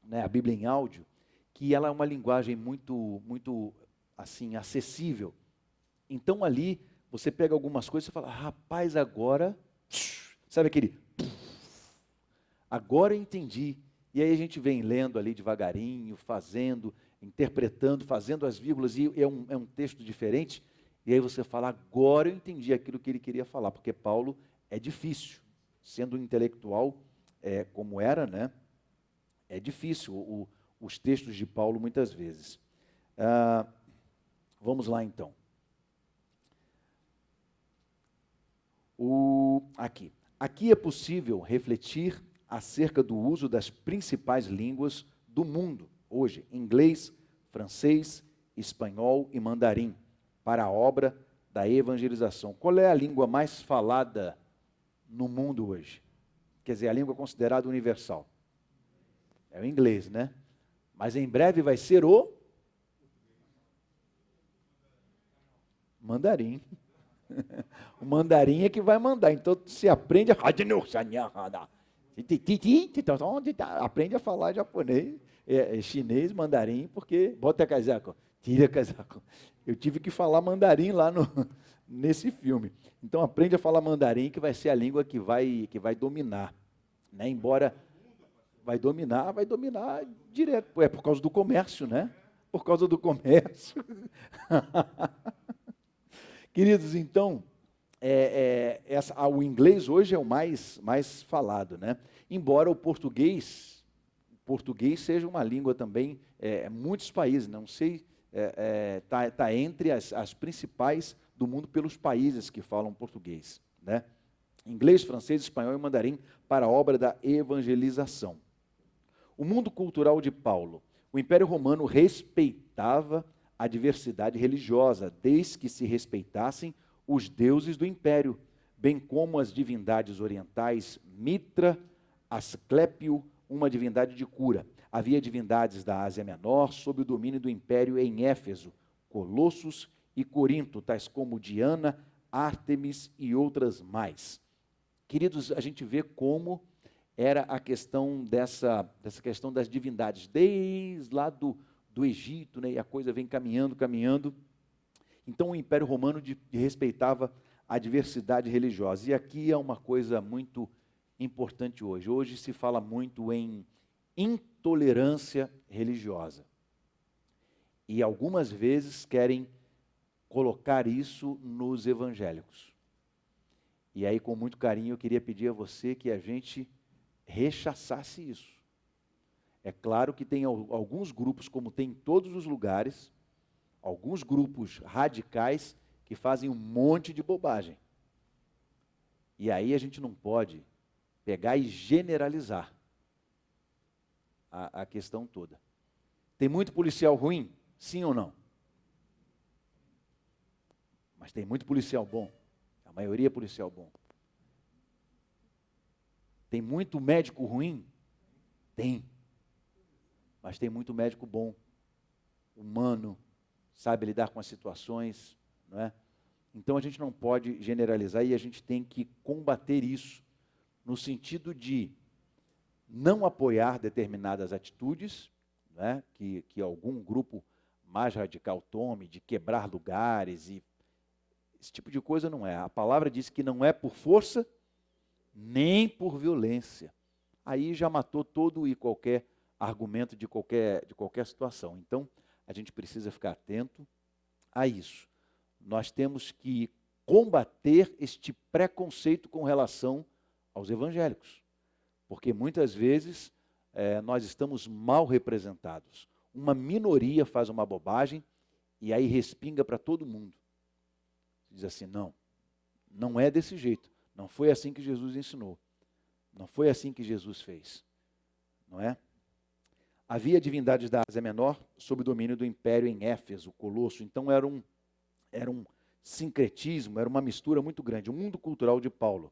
né, a Bíblia em áudio, que ela é uma linguagem muito assim, acessível. Então ali, você pega algumas coisas e fala, rapaz, agora, sabe aquele, agora eu entendi. E aí a gente vem lendo ali devagarinho, fazendo, interpretando, fazendo as vírgulas, e é um texto diferente, e aí você fala, agora eu entendi aquilo que ele queria falar, porque Paulo é difícil, sendo um intelectual como era, né? É difícil os textos de Paulo muitas vezes. Vamos lá então. Aqui é possível refletir acerca do uso das principais línguas do mundo hoje, inglês, francês, espanhol e mandarim, para a obra da evangelização. Qual é a língua mais falada no mundo hoje? Quer dizer, a língua considerada universal. É o inglês, né? Mas em breve vai ser o mandarim. O mandarim é que vai mandar. Então você aprende aprende a falar japonês, chinês, mandarim, porque bota casaco, tira casaco. Eu tive que falar mandarim lá nesse filme. Então aprende a falar mandarim, que vai ser a língua que vai dominar, né? Embora vai dominar direto. É por causa do comércio, né? Por causa do comércio. Queridos, então, o inglês hoje é o mais falado, né? Embora o português seja uma língua também, muitos países, não sei tá entre as principais do mundo pelos países que falam português, né? Inglês, francês, espanhol e mandarim para a obra da evangelização. O mundo cultural de Paulo. O Império Romano respeitava a diversidade religiosa, desde que se respeitassem os deuses do império, bem como as divindades orientais, Mitra, Asclépio, uma divindade de cura. Havia divindades da Ásia Menor sob o domínio do império em Éfeso, Colossos e Corinto, tais como Diana, Ártemis e outras mais. Queridos, a gente vê como era a questão dessa questão das divindades, desde lá do Egito, né, e a coisa vem caminhando. Então o Império Romano respeitava a diversidade religiosa. E aqui é uma coisa muito importante hoje. Hoje se fala muito em intolerância religiosa. E algumas vezes querem colocar isso nos evangélicos. E aí, com muito carinho, eu queria pedir a você que a gente rechaçasse isso. É claro que tem alguns grupos, como tem em todos os lugares, alguns grupos radicais que fazem um monte de bobagem. E aí a gente não pode pegar e generalizar a questão toda. Tem muito policial ruim? Sim ou não? Mas tem muito policial bom. A maioria é policial bom. Tem muito médico ruim? Tem. Mas tem muito médico bom, humano, sabe lidar com as situações, não é? Então a gente não pode generalizar e a gente tem que combater isso no sentido de não apoiar determinadas atitudes, né, que algum grupo mais radical tome, de quebrar lugares, e esse tipo de coisa não é. A palavra diz que não é por força, nem por violência. Aí já matou todo e qualquer argumento de qualquer situação. Então, a gente precisa ficar atento a isso. Nós temos que combater este preconceito com relação aos evangélicos, porque muitas vezes nós estamos mal representados. Uma minoria faz uma bobagem e aí respinga para todo mundo. Diz assim, não é desse jeito, não foi assim que Jesus ensinou, não foi assim que Jesus fez, não é? Havia divindades da Ásia Menor sob o domínio do império em Éfeso, Colosso. Então era um sincretismo, era uma mistura muito grande. O mundo cultural de Paulo.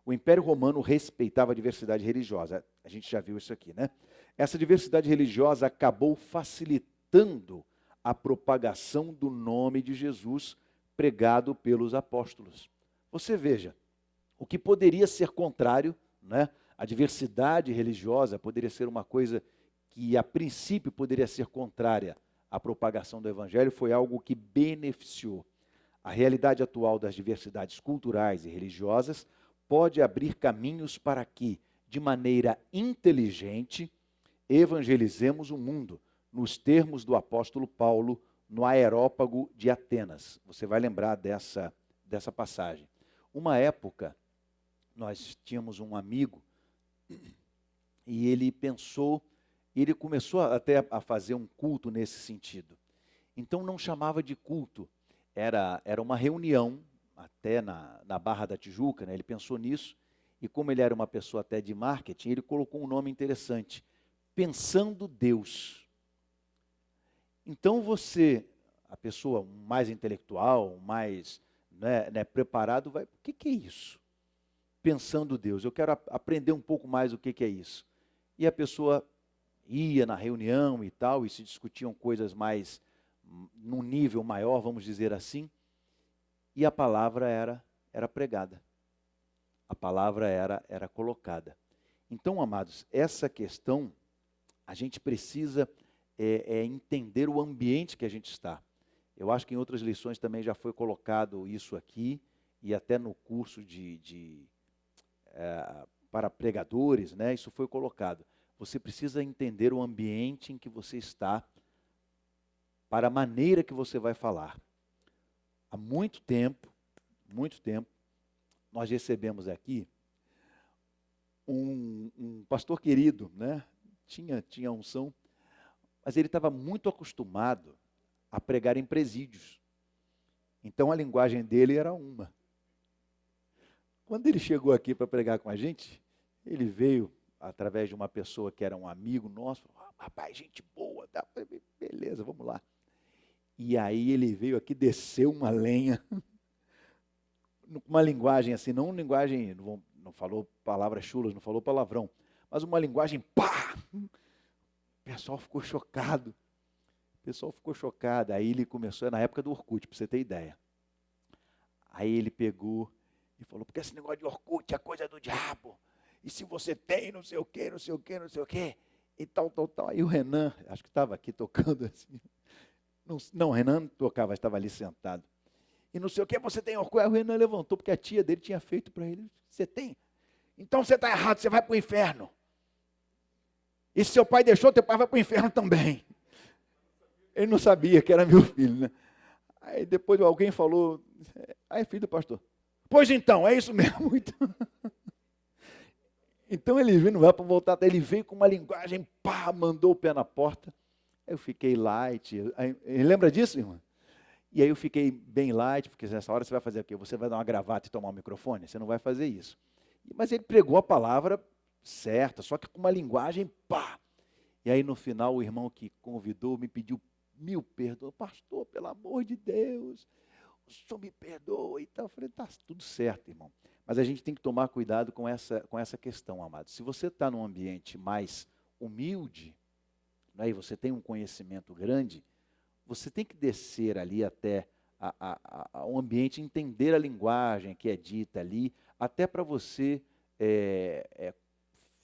O Império Romano respeitava a diversidade religiosa. A gente já viu isso aqui, né? Essa diversidade religiosa acabou facilitando a propagação do nome de Jesus pregado pelos apóstolos. Você veja, o que poderia ser contrário, né? A diversidade religiosa poderia ser uma coisa que a princípio poderia ser contrária à propagação do evangelho, foi algo que beneficiou. A realidade atual das diversidades culturais e religiosas pode abrir caminhos para que, de maneira inteligente, evangelizemos o mundo, nos termos do apóstolo Paulo, no Areópago de Atenas. Você vai lembrar dessa passagem. Uma época, nós tínhamos um amigo e ele começou até a fazer um culto nesse sentido. Então não chamava de culto, era uma reunião, até na Barra da Tijuca, né? Ele pensou nisso, e como ele era uma pessoa até de marketing, ele colocou um nome interessante, Pensando Deus. Então você, a pessoa mais intelectual, mais preparado, vai, o que é isso? Pensando Deus, eu quero aprender um pouco mais o que é isso. E a pessoa ia na reunião e tal, e se discutiam coisas mais, num nível maior, vamos dizer assim, e a palavra era pregada. A palavra era colocada. Então, amados, essa questão, a gente precisa entender o ambiente que a gente está. Eu acho que em outras lições também já foi colocado isso aqui, e até no curso para pregadores, né, isso foi colocado. Você precisa entender o ambiente em que você está, para a maneira que você vai falar. Há muito tempo, nós recebemos aqui um pastor querido, né? Tinha unção, mas ele estava muito acostumado a pregar em presídios. Então a linguagem dele era uma. Quando ele chegou aqui para pregar com a gente, ele veio através de uma pessoa que era um amigo nosso, rapaz, gente boa, tá? Beleza, vamos lá. E aí ele veio aqui, desceu uma lenha, uma linguagem assim, não linguagem, não falou palavras chulas, não falou palavrão, mas uma linguagem, pá! O pessoal ficou chocado. Aí ele começou, na época do Orkut, para você ter ideia. Aí ele pegou e falou, porque esse negócio de Orkut é coisa do diabo. E se você tem não sei o quê, e tal. Aí o Renan, acho que estava aqui tocando assim. Não, o Renan não tocava, estava ali sentado. E não sei o que, você tem Orkut. Aí o Renan levantou, porque a tia dele tinha feito para ele. Você tem? Então você está errado, você vai para o inferno. E se seu pai deixou, teu pai vai para o inferno também. Ele não sabia que era meu filho, né? Aí depois alguém falou, é filho do pastor. Pois então, é isso mesmo. Então ele veio, não vai para voltar, ele veio com uma linguagem, pá, mandou o pé na porta. Eu fiquei light. Lembra disso, irmã? E aí eu fiquei bem light, porque nessa hora você vai fazer o quê? Você vai dar uma gravata e tomar um microfone? Você não vai fazer isso. Mas ele pregou a palavra certa, só que com uma linguagem, pá. E aí no final o irmão que convidou me pediu 1000 perdões. Pastor, pelo amor de Deus, o senhor me perdoa e tal. Eu falei, tá tudo certo, irmão. Mas a gente tem que tomar cuidado com essa questão, amado. Se você está num ambiente mais humilde, e você tem um conhecimento grande, você tem que descer ali até o ambiente, entender a linguagem que é dita ali, até para você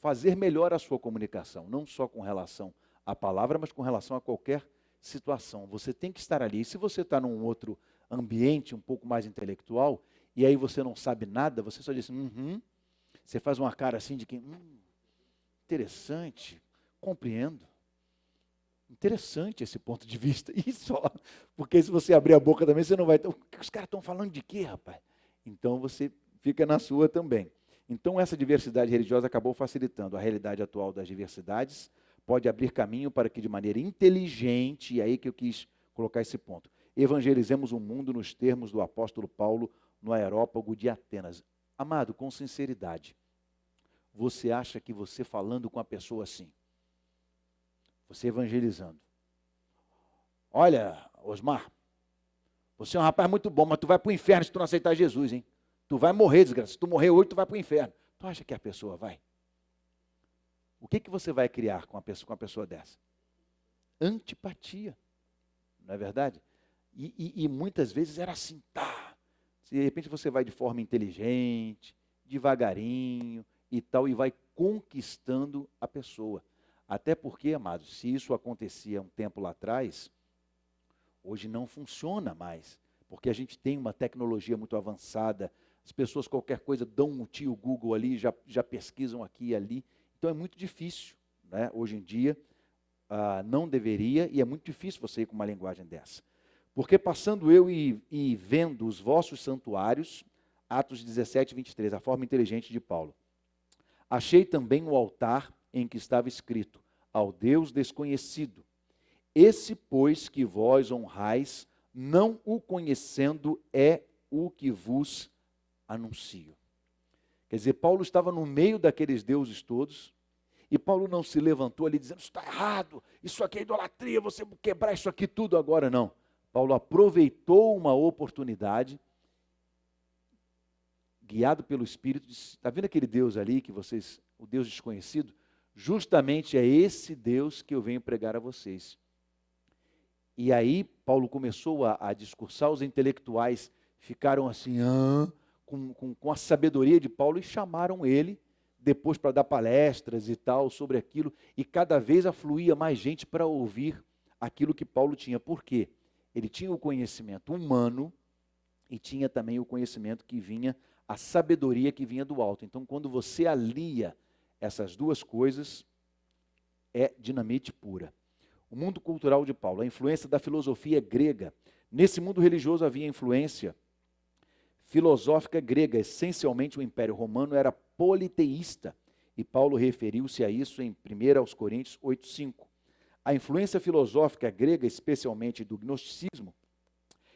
fazer melhor a sua comunicação, não só com relação à palavra, mas com relação a qualquer situação. Você tem que estar ali. E se você está num outro ambiente um pouco mais intelectual, e aí você não sabe nada, você só diz, você faz uma cara assim de que, interessante, compreendo. Interessante esse ponto de vista, e só, porque se você abrir a boca também, você não vai ter, os caras estão falando de quê, rapaz? Então você fica na sua também. Então essa diversidade religiosa acabou facilitando a realidade atual das diversidades, pode abrir caminho para que de maneira inteligente, e aí que eu quis colocar esse ponto, evangelizemos o mundo nos termos do apóstolo Paulo no aerópago de Atenas. Amado, com sinceridade, você acha que você falando com a pessoa assim, você evangelizando. Olha, Osmar, você é um rapaz muito bom, mas tu vai para o inferno se tu não aceitar Jesus, hein? Tu vai morrer, desgraça. Se tu morrer hoje, tu vai para o inferno. Tu acha que a pessoa vai? O que você vai criar com uma pessoa dessa? Antipatia. Não é verdade? E muitas vezes era assim, tá. De repente você vai de forma inteligente, devagarinho e tal, e vai conquistando a pessoa. Até porque, amados, se isso acontecia um tempo lá atrás, hoje não funciona mais, porque a gente tem uma tecnologia muito avançada, as pessoas qualquer coisa dão um tio Google ali, já pesquisam aqui e ali, então é muito difícil, né? Hoje em dia, não deveria, e é muito difícil você ir com uma linguagem dessa. Porque passando eu e vendo os vossos santuários, Atos 17, 23, a forma inteligente de Paulo, achei também o altar em que estava escrito, ao Deus desconhecido. Esse, pois, que vós honrais, não o conhecendo, é o que vos anuncio. Quer dizer, Paulo estava no meio daqueles deuses todos, e Paulo não se levantou ali dizendo, isso está errado, isso aqui é idolatria, você vai quebrar isso aqui tudo agora, não. Paulo aproveitou uma oportunidade, guiado pelo Espírito, está vendo aquele Deus ali, o Deus desconhecido? Justamente é esse Deus que eu venho pregar a vocês. E aí Paulo começou a discursar, os intelectuais ficaram assim, com a sabedoria de Paulo, e chamaram ele depois para dar palestras e tal sobre aquilo, e cada vez afluía mais gente para ouvir aquilo que Paulo tinha. Por quê? Ele tinha o conhecimento humano e tinha também o conhecimento que vinha, a sabedoria que vinha do alto. Então, quando você alia essas duas coisas, é dinamite pura. O mundo cultural de Paulo, a influência da filosofia grega. Nesse mundo religioso havia influência filosófica grega. Essencialmente o Império Romano era politeísta. E Paulo referiu-se a isso em 1 Coríntios 8,5. A influência filosófica grega, especialmente do gnosticismo,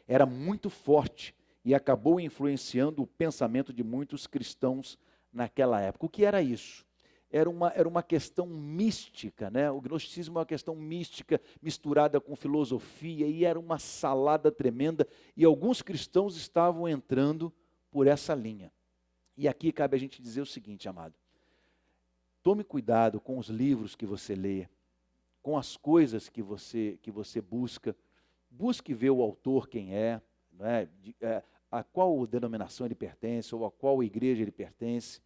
era muito forte e acabou influenciando o pensamento de muitos cristãos naquela época. O que era isso? Era uma questão mística, né? O gnosticismo é uma questão mística misturada com filosofia, e era uma salada tremenda, e alguns cristãos estavam entrando por essa linha. E aqui cabe a gente dizer o seguinte, amado: tome cuidado com os livros que você lê, com as coisas que você busca. Busque ver o autor quem é, não é? A qual denominação ele pertence, ou a qual igreja ele pertence.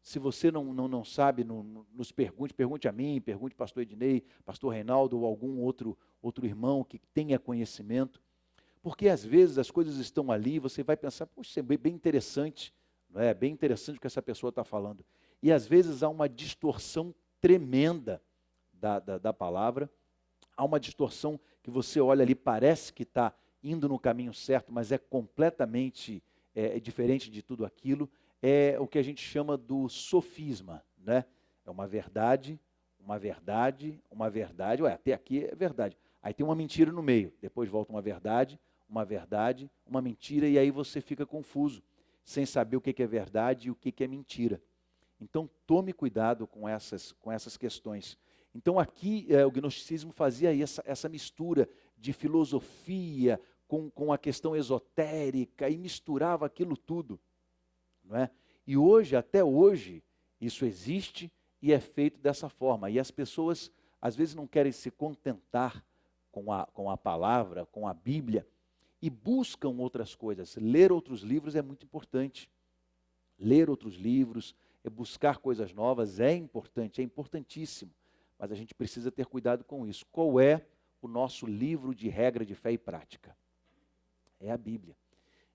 Se você não sabe, nos pergunte a mim, pergunte ao pastor Ednei, pastor Reinaldo, ou algum outro irmão que tenha conhecimento. Porque às vezes as coisas estão ali e você vai pensar, poxa, é bem interessante, não é? Bem interessante o que essa pessoa está falando. E às vezes há uma distorção tremenda da palavra, há uma distorção que você olha ali, parece que está indo no caminho certo, mas é completamente diferente de tudo aquilo. É o que a gente chama do sofisma, né? É uma verdade, até aqui é verdade. Aí tem uma mentira no meio, depois volta uma verdade, uma mentira, e aí você fica confuso, sem saber o que é verdade e o que é mentira. Então tome cuidado com essas questões. Então aqui o gnosticismo fazia essa mistura de filosofia com a questão esotérica, e misturava aquilo tudo. Não é? E hoje, até hoje, isso existe e é feito dessa forma. E as pessoas, às vezes, não querem se contentar com a palavra, com a Bíblia, e buscam outras coisas. Ler outros livros é muito importante. Ler outros livros, buscar coisas novas é importante, é importantíssimo. Mas a gente precisa ter cuidado com isso. Qual é o nosso livro de regra de fé e prática? É a Bíblia.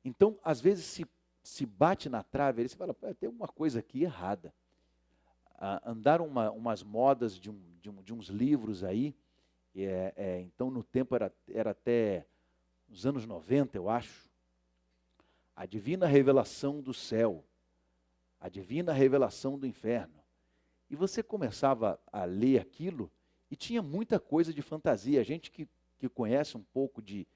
Então, às vezes, se bate na trave, ele se fala, tem uma coisa aqui errada. Andaram umas modas de uns livros aí, então no tempo era até os anos 90, eu acho, a divina revelação do céu, a divina revelação do inferno. E você começava a ler aquilo e tinha muita coisa de fantasia. A gente que conhece um pouco de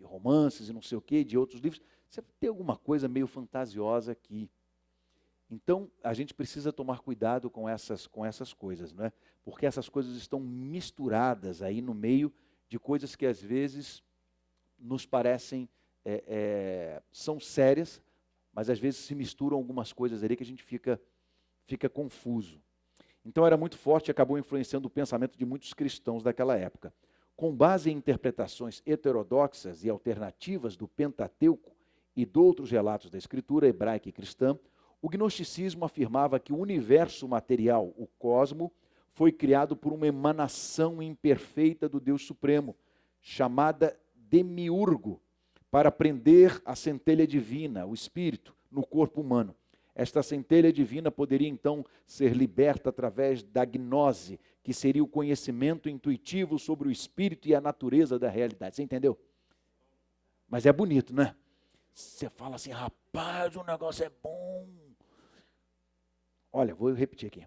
romances e não sei o quê, de outros livros, você tem alguma coisa meio fantasiosa aqui. Então, a gente precisa tomar cuidado com essas coisas, não é? Porque essas coisas estão misturadas aí no meio de coisas que às vezes nos parecem, são sérias, mas às vezes se misturam algumas coisas ali que a gente fica confuso. Então era muito forte e acabou influenciando o pensamento de muitos cristãos daquela época. Com base em interpretações heterodoxas e alternativas do Pentateuco e de outros relatos da escritura hebraica e cristã, o gnosticismo afirmava que o universo material, o cosmo, foi criado por uma emanação imperfeita do Deus Supremo, chamada demiurgo, para prender a centelha divina, o espírito, no corpo humano. Esta centelha divina poderia então ser liberta através da gnose, que seria o conhecimento intuitivo sobre o espírito e a natureza da realidade. Você entendeu? Mas é bonito, né? Você fala assim, rapaz, o negócio é bom. Olha, vou repetir aqui.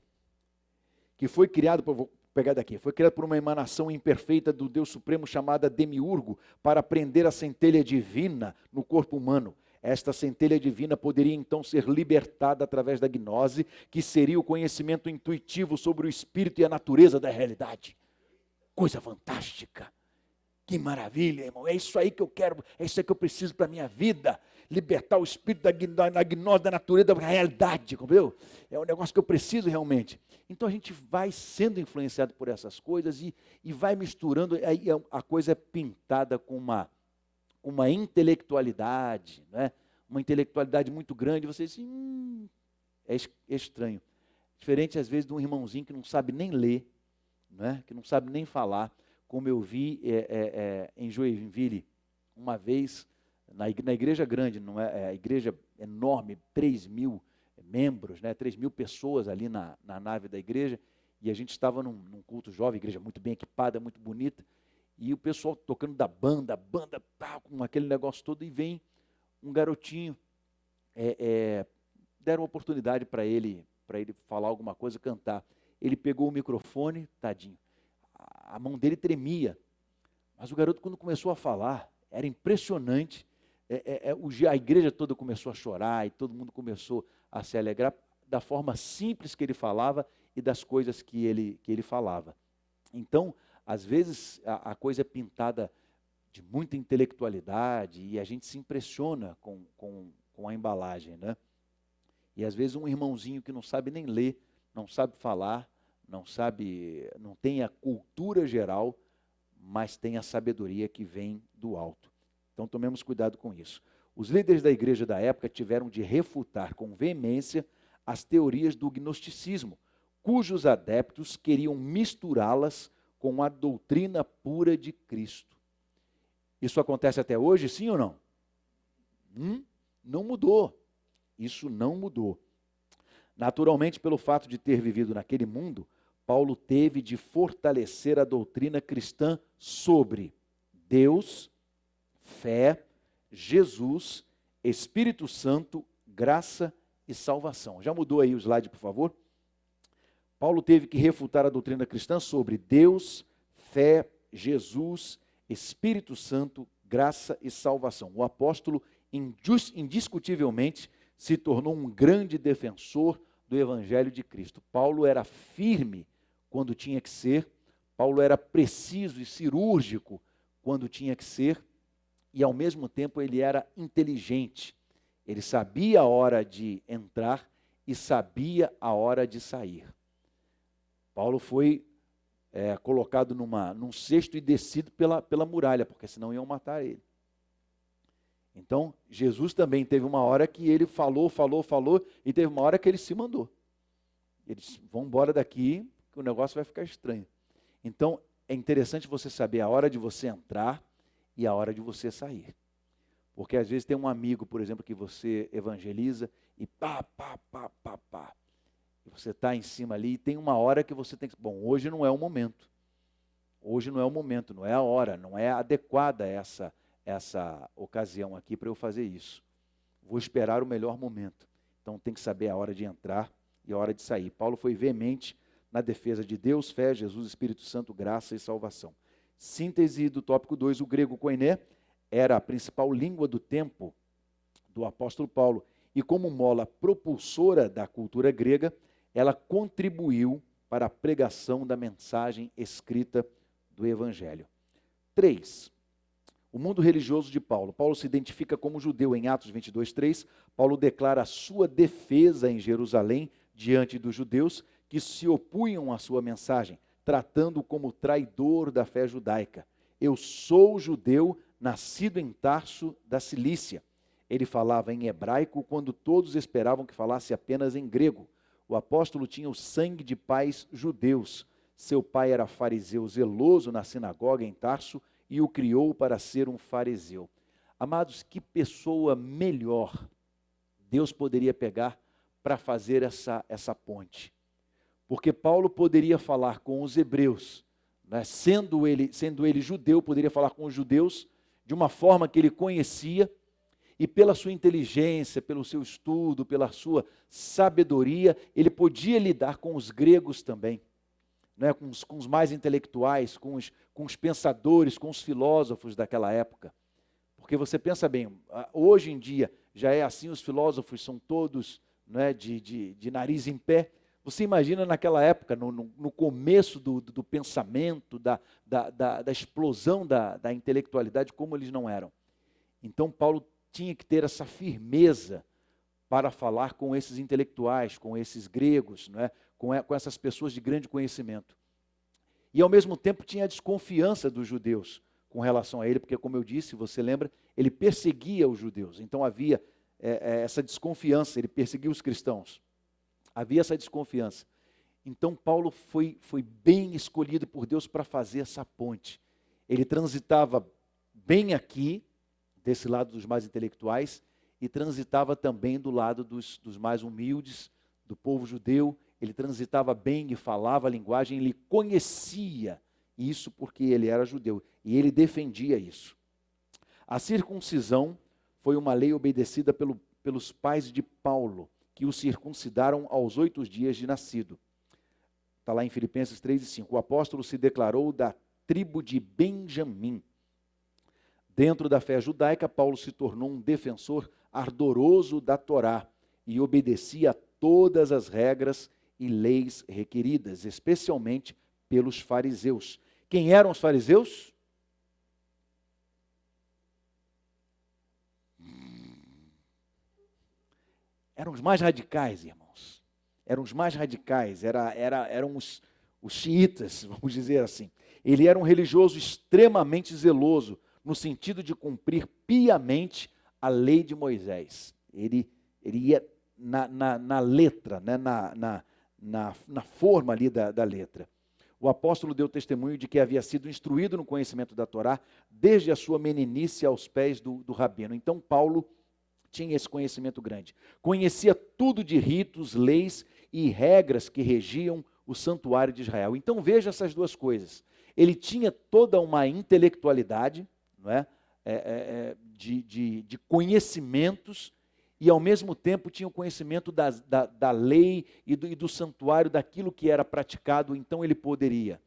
Que foi criado, vou pegar daqui, foi criado por uma emanação imperfeita do Deus Supremo chamada demiurgo, para prender a centelha divina no corpo humano. Esta centelha divina poderia então ser libertada através da gnose, que seria o conhecimento intuitivo sobre o espírito e a natureza da realidade. Coisa fantástica. Que maravilha, irmão. É isso aí que eu quero, é isso aí que eu preciso para a minha vida. Libertar o espírito da gnose, da natureza, da realidade, compreendeu? É um negócio que eu preciso realmente. Então a gente vai sendo influenciado por essas coisas e vai misturando, aí a coisa é pintada com uma intelectualidade, né? Uma intelectualidade muito grande. Você diz, é estranho. Diferente às vezes de um irmãozinho que não sabe nem ler, né? Que não sabe nem falar. Como eu vi em Joinville, uma vez, na igreja grande, não é, a igreja enorme, 3.000 membros, né, 3.000 pessoas ali na nave da igreja, e a gente estava num culto jovem, igreja muito bem equipada, muito bonita, e o pessoal tocando da banda com aquele negócio todo, e vem um garotinho, deram oportunidade para ele falar alguma coisa, cantar. Ele pegou o microfone, tadinho, a mão dele tremia. Mas o garoto, quando começou a falar, era impressionante. A igreja toda começou a chorar e todo mundo começou a se alegrar da forma simples que ele falava e das coisas que ele falava. Então, às vezes, a coisa é pintada de muita intelectualidade e a gente se impressiona com a embalagem, né? E às vezes um irmãozinho que não sabe nem ler, não sabe falar, não tem a cultura geral, mas tem a sabedoria que vem do alto. Então tomemos cuidado com isso. Os líderes da igreja da época tiveram de refutar com veemência as teorias do gnosticismo, cujos adeptos queriam misturá-las com a doutrina pura de Cristo. Isso acontece até hoje, sim ou não? Não mudou. Isso não mudou. Naturalmente, pelo fato de ter vivido naquele mundo, Paulo teve de fortalecer a doutrina cristã sobre Deus, fé, Jesus, Espírito Santo, graça e salvação. Já mudou aí o slide, por favor? Paulo teve que refutar a doutrina cristã sobre Deus, fé, Jesus, Espírito Santo, graça e salvação. O apóstolo indiscutivelmente se tornou um grande defensor do Evangelho de Cristo. Paulo era firme quando tinha que ser, Paulo era preciso e cirúrgico quando tinha que ser, e ao mesmo tempo ele era inteligente. Ele sabia a hora de entrar e sabia a hora de sair. Paulo foi colocado num cesto e descido pela muralha, porque senão iam matar ele. Então, Jesus também teve uma hora que ele falou, e teve uma hora que ele se mandou. Ele disse, vamos embora daqui, que o negócio vai ficar estranho. Então, é interessante você saber a hora de você entrar e a hora de você sair. Porque às vezes tem um amigo, por exemplo, que você evangeliza e pá. E você está em cima ali e tem uma hora que você tem que... Bom, hoje não é o momento. Hoje não é o momento, não é a hora, não é adequada essa ocasião aqui para eu fazer isso. Vou esperar o melhor momento. Então tem que saber a hora de entrar e a hora de sair. Paulo foi veemente na defesa de Deus, fé, Jesus, Espírito Santo, graça e salvação. Síntese do tópico 2, o grego koiné era a principal língua do tempo do apóstolo Paulo. E como mola propulsora da cultura grega, ela contribuiu para a pregação da mensagem escrita do Evangelho. 3. O mundo religioso de Paulo. Paulo se identifica como judeu em Atos 22:3. Paulo declara a sua defesa em Jerusalém diante dos judeus que se opunham à sua mensagem, tratando-o como traidor da fé judaica. Eu sou judeu, nascido em Tarso da Cilícia. Ele falava em hebraico quando todos esperavam que falasse apenas em grego. O apóstolo tinha o sangue de pais judeus. Seu pai era fariseu zeloso na sinagoga em Tarso e o criou para ser um fariseu. Amados, que pessoa melhor Deus poderia pegar para fazer essa ponte? Porque Paulo poderia falar com os hebreus, né? Sendo ele judeu, poderia falar com os judeus de uma forma que ele conhecia, e pela sua inteligência, pelo seu estudo, pela sua sabedoria, ele podia lidar com os gregos também, né? com os mais intelectuais, com os pensadores, com os filósofos daquela época. Porque você pensa bem, hoje em dia já é assim, os filósofos são todos, né, de nariz em pé. Você imagina naquela época, no começo do pensamento, da explosão da intelectualidade, como eles não eram. Então Paulo tinha que ter essa firmeza para falar com esses intelectuais, com esses gregos, não é? com essas pessoas de grande conhecimento. E ao mesmo tempo tinha a desconfiança dos judeus com relação a ele, porque como eu disse, você lembra, ele perseguia os judeus. Então havia essa desconfiança, ele perseguia os cristãos. Havia essa desconfiança. Então Paulo foi bem escolhido por Deus para fazer essa ponte. Ele transitava bem aqui, desse lado dos mais intelectuais, e transitava também do lado dos mais humildes, do povo judeu. Ele transitava bem e falava a linguagem, ele conhecia isso porque ele era judeu, e ele defendia isso. A circuncisão foi uma lei obedecida pelos pais de Paulo, que o circuncidaram aos 8 dias de nascido. Está lá em Filipenses 3:5. O apóstolo se declarou da tribo de Benjamim. Dentro da fé judaica, Paulo se tornou um defensor ardoroso da Torá e obedecia a todas as regras e leis requeridas, especialmente pelos fariseus. Quem eram os fariseus? Eram os mais radicais, irmãos. Eram os mais radicais, eram os xiitas, vamos dizer assim. Ele era um religioso extremamente zeloso, no sentido de cumprir piamente a lei de Moisés. Ele ia na letra, né? na forma ali da letra. O apóstolo deu testemunho de que havia sido instruído no conhecimento da Torá desde a sua meninice aos pés do rabino. Então Paulo tinha esse conhecimento grande. Conhecia tudo de ritos, leis e regras que regiam o santuário de Israel. Então veja essas duas coisas. Ele tinha toda uma intelectualidade, não é? De conhecimentos, e ao mesmo tempo tinha o conhecimento da lei e do santuário, daquilo que era praticado. Então ele poderia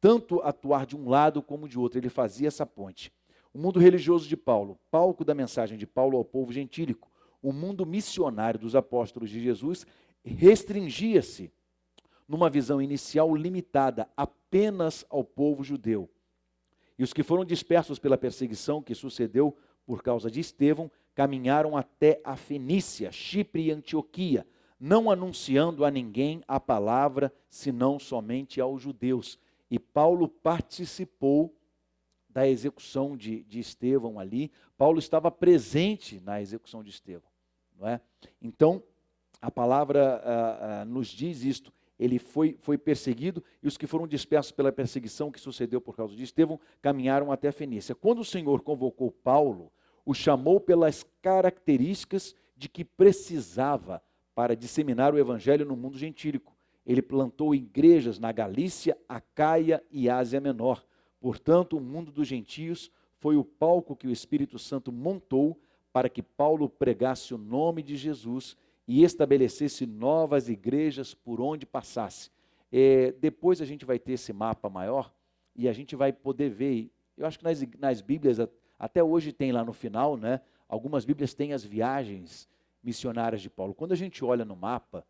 tanto atuar de um lado como de outro. Ele fazia essa ponte. O mundo religioso de Paulo, palco da mensagem de Paulo ao povo gentílico, o mundo missionário dos apóstolos de Jesus, restringia-se numa visão inicial limitada apenas ao povo judeu. E os que foram dispersos pela perseguição que sucedeu por causa de Estevão, caminharam até a Fenícia, Chipre e Antioquia, não anunciando a ninguém a palavra, senão somente aos judeus. E Paulo participou da execução de Estevão ali. Paulo estava presente na execução de Estevão, não é? Então, a palavra nos diz isto. Ele foi perseguido, e os que foram dispersos pela perseguição que sucedeu por causa de Estevão, caminharam até a Fenícia. Quando o Senhor convocou Paulo, o chamou pelas características de que precisava para disseminar o evangelho no mundo gentílico. Ele plantou igrejas na Galícia, Acaia e Ásia Menor. Portanto, o mundo dos gentios foi o palco que o Espírito Santo montou para que Paulo pregasse o nome de Jesus e estabelecesse novas igrejas por onde passasse. Depois a gente vai ter esse mapa maior e a gente vai poder ver. Eu acho que nas Bíblias, até hoje tem lá no final, né? Algumas Bíblias têm as viagens missionárias de Paulo. Quando a gente olha no mapa,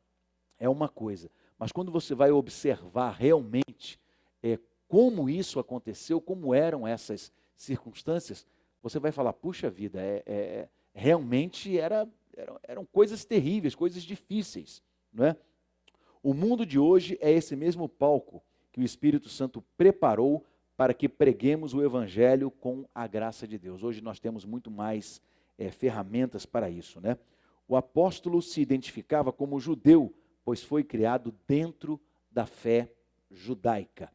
é uma coisa. Mas quando você vai observar realmente como isso aconteceu, como eram essas circunstâncias, você vai falar, puxa vida, realmente eram coisas terríveis, coisas difíceis, não é? O mundo de hoje é esse mesmo palco que o Espírito Santo preparou para que preguemos o Evangelho com a graça de Deus. Hoje nós temos muito mais ferramentas para isso, né? O apóstolo se identificava como judeu, pois foi criado dentro da fé judaica.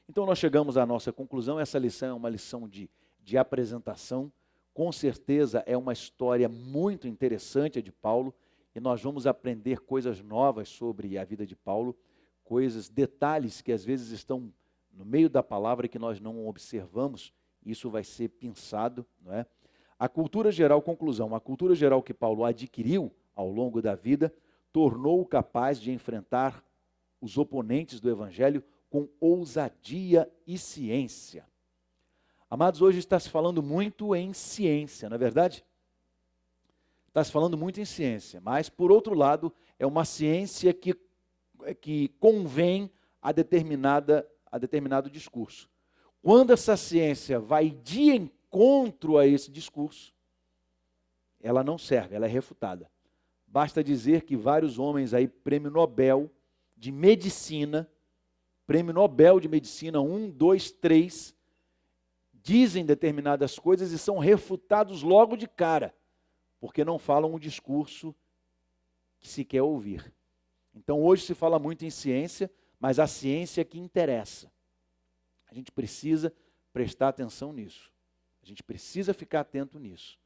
Então nós chegamos à nossa conclusão. Essa lição é uma lição de apresentação. Com certeza é uma história muito interessante a de Paulo, e nós vamos aprender coisas novas sobre a vida de Paulo, detalhes que às vezes estão no meio da palavra que nós não observamos. Isso vai ser pensado, não é? A cultura geral que Paulo adquiriu ao longo da vida tornou-o capaz de enfrentar os oponentes do evangelho com ousadia e ciência. Amados, hoje está se falando muito em ciência, não é verdade? Está se falando muito em ciência, mas, por outro lado, é uma ciência que convém a determinado discurso. Quando essa ciência vai de encontro a esse discurso, ela não serve, ela é refutada. Basta dizer que vários homens aí, prêmio Nobel de Medicina, 1, 2, 3, dizem determinadas coisas e são refutados logo de cara, porque não falam um discurso que se quer ouvir. Então hoje se fala muito em ciência, mas a ciência é que interessa. A gente precisa prestar atenção nisso. A gente precisa ficar atento nisso.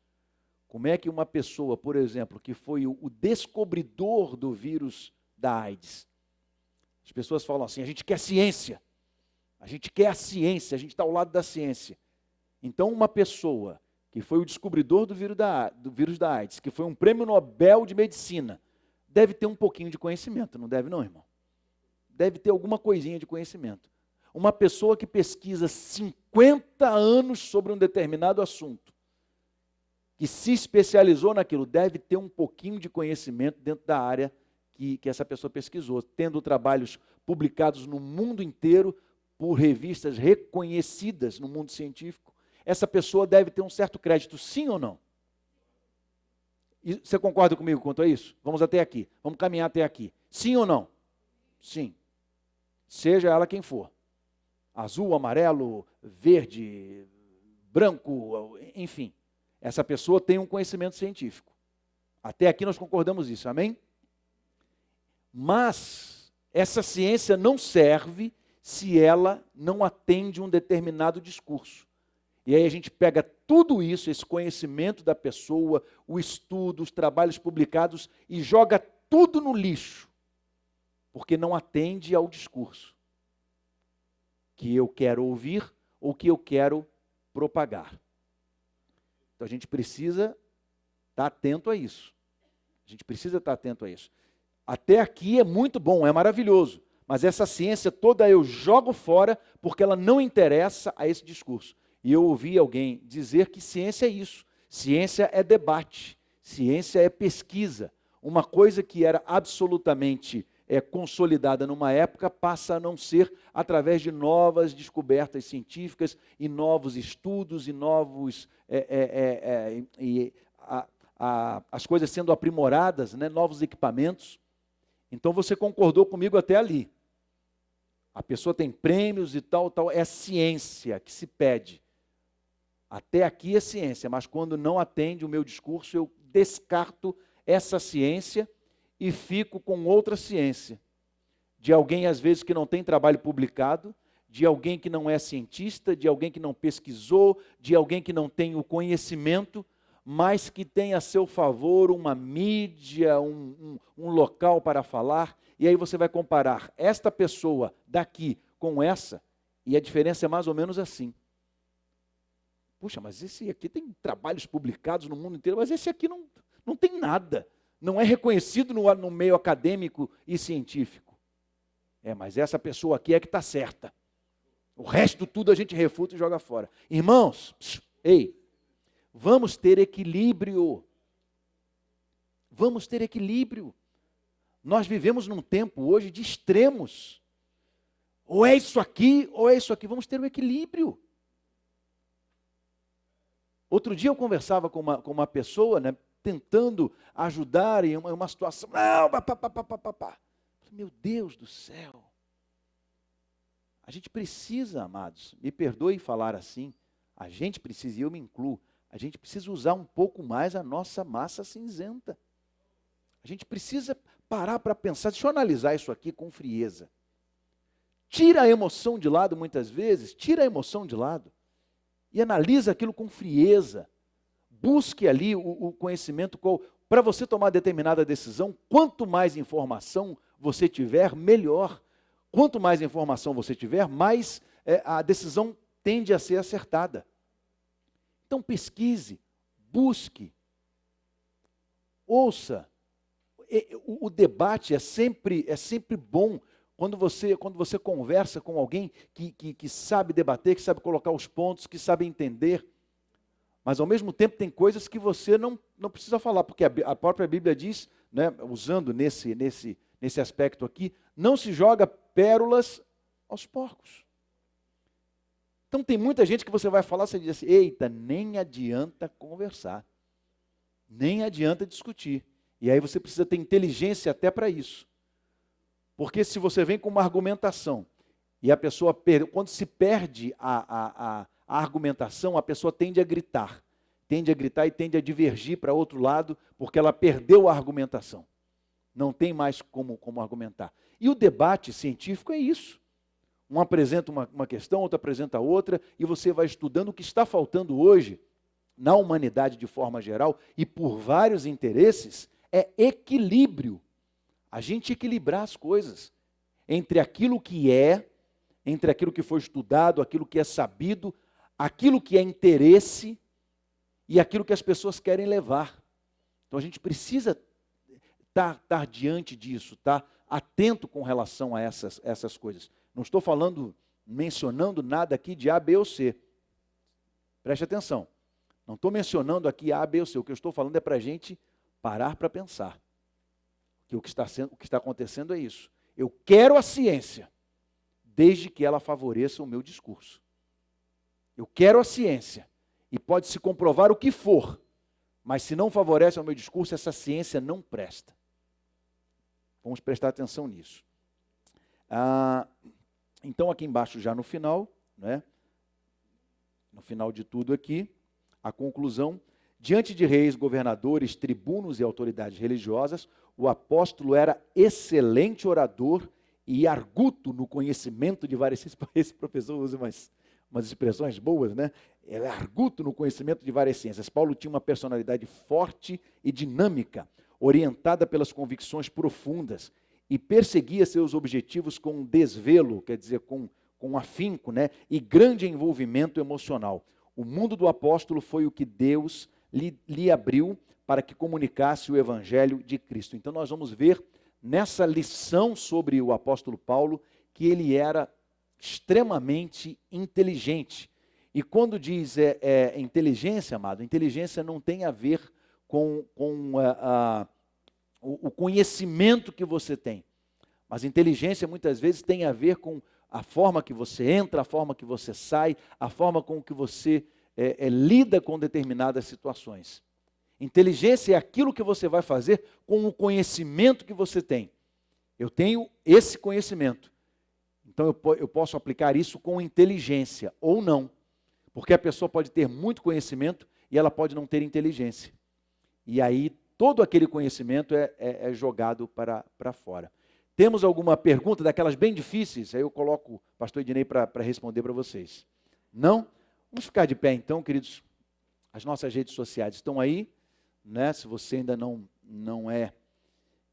Como é que uma pessoa, por exemplo, que foi o descobridor do vírus da AIDS, as pessoas falam assim, a gente quer ciência, a gente quer a ciência, a gente está ao lado da ciência. Então uma pessoa que foi o descobridor do vírus da AIDS, que foi um prêmio Nobel de Medicina, deve ter um pouquinho de conhecimento, não deve não, irmão? deve ter alguma coisinha de conhecimento. Uma pessoa que pesquisa 50 anos sobre um determinado assunto, que se especializou naquilo, deve ter um pouquinho de conhecimento dentro da área que essa pessoa pesquisou, tendo trabalhos publicados no mundo inteiro por revistas reconhecidas no mundo científico. Essa pessoa deve ter um certo crédito, sim ou não? E você concorda comigo quanto a isso? Vamos até aqui, vamos caminhar até aqui. Sim ou não? Sim. Seja ela quem for. Azul, amarelo, verde, branco, enfim. Essa pessoa tem um conhecimento científico. Até aqui nós concordamos isso, amém? Mas essa ciência não serve se ela não atende um determinado discurso. E aí a gente pega tudo isso, esse conhecimento da pessoa, o estudo, os trabalhos publicados e joga tudo no lixo, porque não atende ao discurso que eu quero ouvir ou que eu quero propagar. Então a gente precisa estar atento a isso. A gente precisa estar atento a isso. Até aqui é muito bom, é maravilhoso, mas essa ciência toda eu jogo fora porque ela não interessa a esse discurso. E eu ouvi alguém dizer que ciência é isso, ciência é debate, ciência é pesquisa. Uma coisa que era absolutamente consolidada numa época passa a não ser através de novas descobertas científicas e novos estudos e novos as coisas sendo aprimoradas, né, novos equipamentos. Então você concordou comigo até ali. A pessoa tem prêmios e tal, é ciência que se pede. Até aqui é ciência, mas quando não atende o meu discurso, eu descarto essa ciência e fico com outra ciência. De alguém, às vezes, que não tem trabalho publicado, de alguém que não é cientista, de alguém que não pesquisou, de alguém que não tem o conhecimento, mas que tem a seu favor uma mídia, um local para falar. E aí você vai comparar esta pessoa daqui com essa, e a diferença é mais ou menos assim. Puxa, mas esse aqui tem trabalhos publicados no mundo inteiro, mas esse aqui não tem nada. Não é reconhecido no meio acadêmico e científico. Mas essa pessoa aqui é que está certa. O resto tudo a gente refuta e joga fora. Irmãos, vamos ter equilíbrio. Vamos ter equilíbrio. Nós vivemos num tempo hoje de extremos. Ou é isso aqui, ou é isso aqui. Vamos ter um equilíbrio. Outro dia eu conversava com uma pessoa, né, tentando ajudar em uma situação. Meu Deus do céu. A gente precisa, amados, me perdoe falar assim, a gente precisa, e eu me incluo, a gente precisa usar um pouco mais a nossa massa cinzenta. A gente precisa parar para pensar, deixa eu analisar isso aqui com frieza. Tira a emoção de lado muitas vezes, tira a emoção de lado e analisa aquilo com frieza. Busque ali o conhecimento para você tomar determinada decisão. Quanto mais informação você tiver, melhor. Quanto mais informação você tiver, mais a decisão tende a ser acertada. Então pesquise, busque, ouça. O debate é sempre bom quando você conversa com alguém que sabe debater, que sabe colocar os pontos, que sabe entender. Mas, ao mesmo tempo, tem coisas que você não precisa falar, porque a própria Bíblia diz, né, usando nesse aspecto aqui, não se joga pérolas aos porcos. Então, tem muita gente que você vai falar, você diz assim, eita, nem adianta conversar, nem adianta discutir. E aí você precisa ter inteligência até para isso. Porque se você vem com uma argumentação, e a pessoa quando se perde a argumentação, a pessoa tende a gritar e tende a divergir para outro lado, porque ela perdeu a argumentação. Não tem mais como argumentar. E o debate científico é isso. Um apresenta uma questão, outro apresenta outra, e você vai estudando. O que está faltando hoje, na humanidade de forma geral, e por vários interesses, é equilíbrio. A gente equilibrar as coisas entre aquilo que entre aquilo que foi estudado, aquilo que é sabido, aquilo que é interesse e aquilo que as pessoas querem levar. Então a gente precisa estar diante disso, tá? atento com relação a essas coisas. Não estou mencionando nada aqui de A, B ou C. Preste atenção. Não estou mencionando aqui A, B ou C. O que eu estou falando é para a gente parar para pensar. Que o que está acontecendo é isso. Eu quero a ciência, desde que ela favoreça o meu discurso. Eu quero a ciência, e pode se comprovar o que for, mas se não favorece o meu discurso, essa ciência não presta. Vamos prestar atenção nisso. Então, aqui embaixo, já no final, né, no final de tudo aqui, a conclusão: diante de reis, governadores, tribunos e autoridades religiosas, o apóstolo era excelente orador e arguto no conhecimento de várias... Esse professor usa umas expressões boas, né? Ele é arguto no conhecimento de várias ciências. Paulo tinha uma personalidade forte e dinâmica, orientada pelas convicções profundas, e perseguia seus objetivos com desvelo, quer dizer, com afinco, né? E grande envolvimento emocional. O mundo do apóstolo foi o que Deus lhe abriu para que comunicasse o evangelho de Cristo. Então nós vamos ver nessa lição sobre o apóstolo Paulo que ele era extremamente inteligente. E quando diz inteligência, amado, inteligência não tem a ver com o conhecimento que você tem. Mas inteligência muitas vezes tem a ver com a forma que você entra, a forma que você sai, a forma com que você lida com determinadas situações. Inteligência é aquilo que você vai fazer com o conhecimento que você tem. Eu tenho esse conhecimento, então eu posso aplicar isso com inteligência, ou não. Porque a pessoa pode ter muito conhecimento e ela pode não ter inteligência. E aí todo aquele conhecimento é jogado para fora. Temos alguma pergunta daquelas bem difíceis? Aí eu coloco o pastor Ednei para responder para vocês. Não? Vamos ficar de pé então, queridos. As nossas redes sociais estão aí, né? Se você ainda não é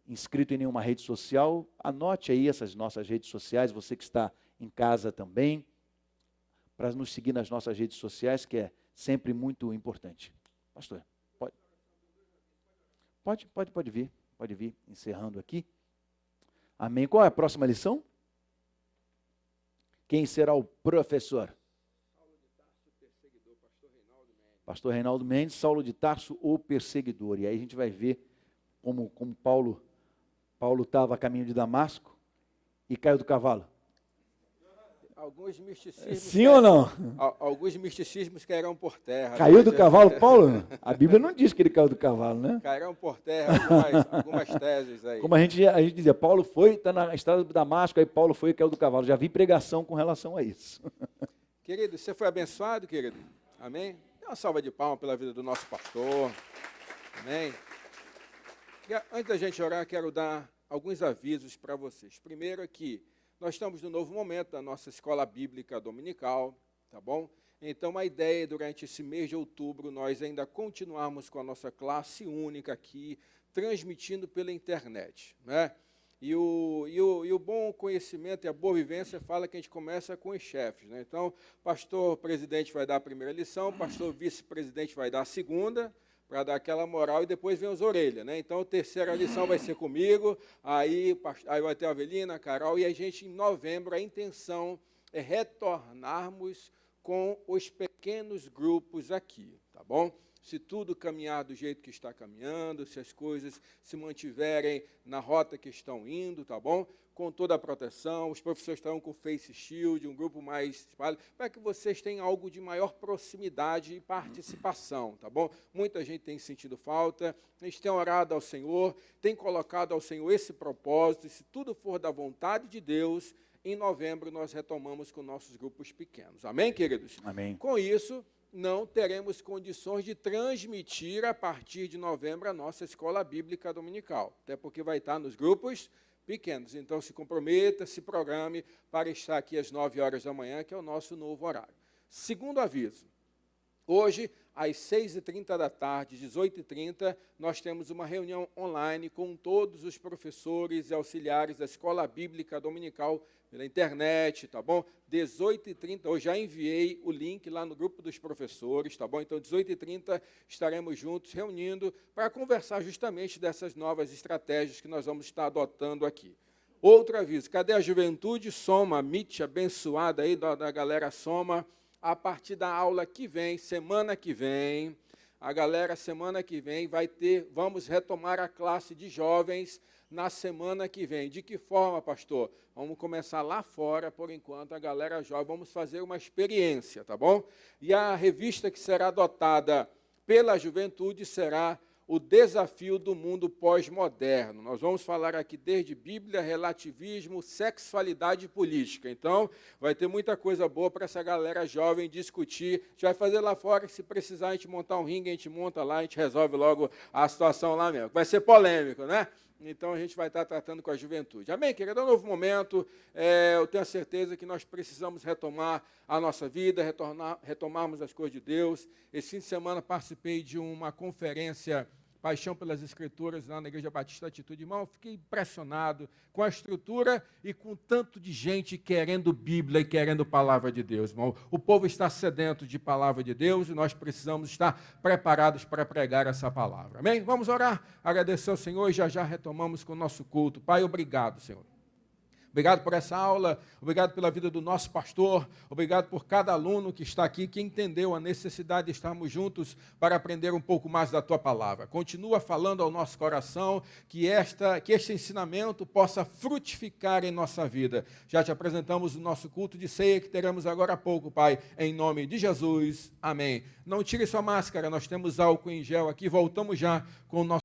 inscrito em nenhuma rede social, anote aí essas nossas redes sociais, você que está em casa também, para nos seguir nas nossas redes sociais, que é sempre muito importante. Pastor, pode vir, encerrando aqui. Amém. Qual é a próxima lição? Quem será o professor? Pastor Reinaldo Mendes, Saulo de Tarso, o perseguidor. E aí a gente vai ver como Paulo estava a caminho de Damasco e caiu do cavalo. Alguns misticismos... Sim ou não? Alguns misticismos cairão por terra. Caiu do cavalo, Paulo? A Bíblia não diz que ele caiu do cavalo, né? Cairão por terra algumas teses aí. Como a gente dizia, Paulo está na estrada de Damasco, aí Paulo foi e caiu do cavalo. Já vi pregação com relação a isso. Querido, você foi abençoado, querido? Amém? Dê uma salva de palmas pela vida do nosso pastor. Amém? E antes da gente orar, quero dar alguns avisos para vocês. Primeiro aqui, nós estamos no novo momento da nossa escola bíblica dominical, tá bom? Então, a ideia é, durante esse mês de outubro, nós ainda continuarmos com a nossa classe única aqui, transmitindo pela internet, né? E o bom conhecimento e a boa vivência fala que a gente começa com os chefes, né? Então, pastor presidente vai dar a primeira lição, pastor vice-presidente vai dar a segunda, para dar aquela moral, e depois vem as orelhas, né? Então, a terceira lição vai ser comigo, aí vai ter a Avelina, a Carol, e a gente, em novembro, a intenção é retornarmos com os pequenos grupos aqui, tá bom? Se tudo caminhar do jeito que está caminhando, se as coisas se mantiverem na rota que estão indo, tá bom? Com toda a proteção, os professores estarão com Face Shield, um grupo mais espalhado, para que vocês tenham algo de maior proximidade e participação, tá bom? Muita gente tem sentido falta, a gente tem orado ao Senhor, tem colocado ao Senhor esse propósito, e se tudo for da vontade de Deus, em novembro nós retomamos com nossos grupos pequenos. Amém, queridos? Amém. Com isso, não teremos condições de transmitir a partir de novembro a nossa escola bíblica dominical, até porque vai estar nos grupos pequenos. Então, se comprometa, se programe para estar aqui às 9 horas da manhã, que é o nosso novo horário. Segundo aviso, hoje, às 6h30 da tarde, 18h30, nós temos uma reunião online com todos os professores e auxiliares da Escola Bíblica Dominical pela internet, tá bom? 18h30, eu já enviei o link lá no grupo dos professores, tá bom? Então, 18h30, estaremos juntos, reunindo, para conversar justamente dessas novas estratégias que nós vamos estar adotando aqui. Outro aviso, cadê a juventude? Soma, Meet abençoada aí da galera Soma. A partir da aula que vem, semana que vem, a galera semana que vem vamos retomar a classe de jovens na semana que vem. De que forma, pastor? Vamos começar lá fora, por enquanto, a galera jovem, vamos fazer uma experiência, tá bom? E a revista que será adotada pela juventude será O Desafio do Mundo Pós-Moderno. Nós vamos falar aqui desde Bíblia, relativismo, sexualidade e política. Então, vai ter muita coisa boa para essa galera jovem discutir. A gente vai fazer lá fora, se precisar a gente montar um ringue, a gente monta lá, a gente resolve logo a situação lá mesmo. Vai ser polêmico, né? Então, a gente vai estar tratando com a juventude. Amém, querido? É um novo momento. Eu tenho a certeza que nós precisamos retomar a nossa vida, retomarmos as coisas de Deus. Esse fim de semana participei de uma conferência Paixão pelas Escrituras, lá na Igreja Batista Atitude. Irmão, eu fiquei impressionado com a estrutura e com o tanto de gente querendo Bíblia e querendo Palavra de Deus, irmão. O povo está sedento de Palavra de Deus e nós precisamos estar preparados para pregar essa palavra. Amém? Vamos orar, agradecer ao Senhor e já retomamos com o nosso culto. Pai, obrigado, Senhor. Obrigado por essa aula, obrigado pela vida do nosso pastor, obrigado por cada aluno que está aqui, que entendeu a necessidade de estarmos juntos para aprender um pouco mais da Tua palavra. Continua falando ao nosso coração que este ensinamento possa frutificar em nossa vida. Já te apresentamos o nosso culto de ceia que teremos agora há pouco, Pai, em nome de Jesus. Amém. Não tire sua máscara, nós temos álcool em gel aqui, voltamos já com o nosso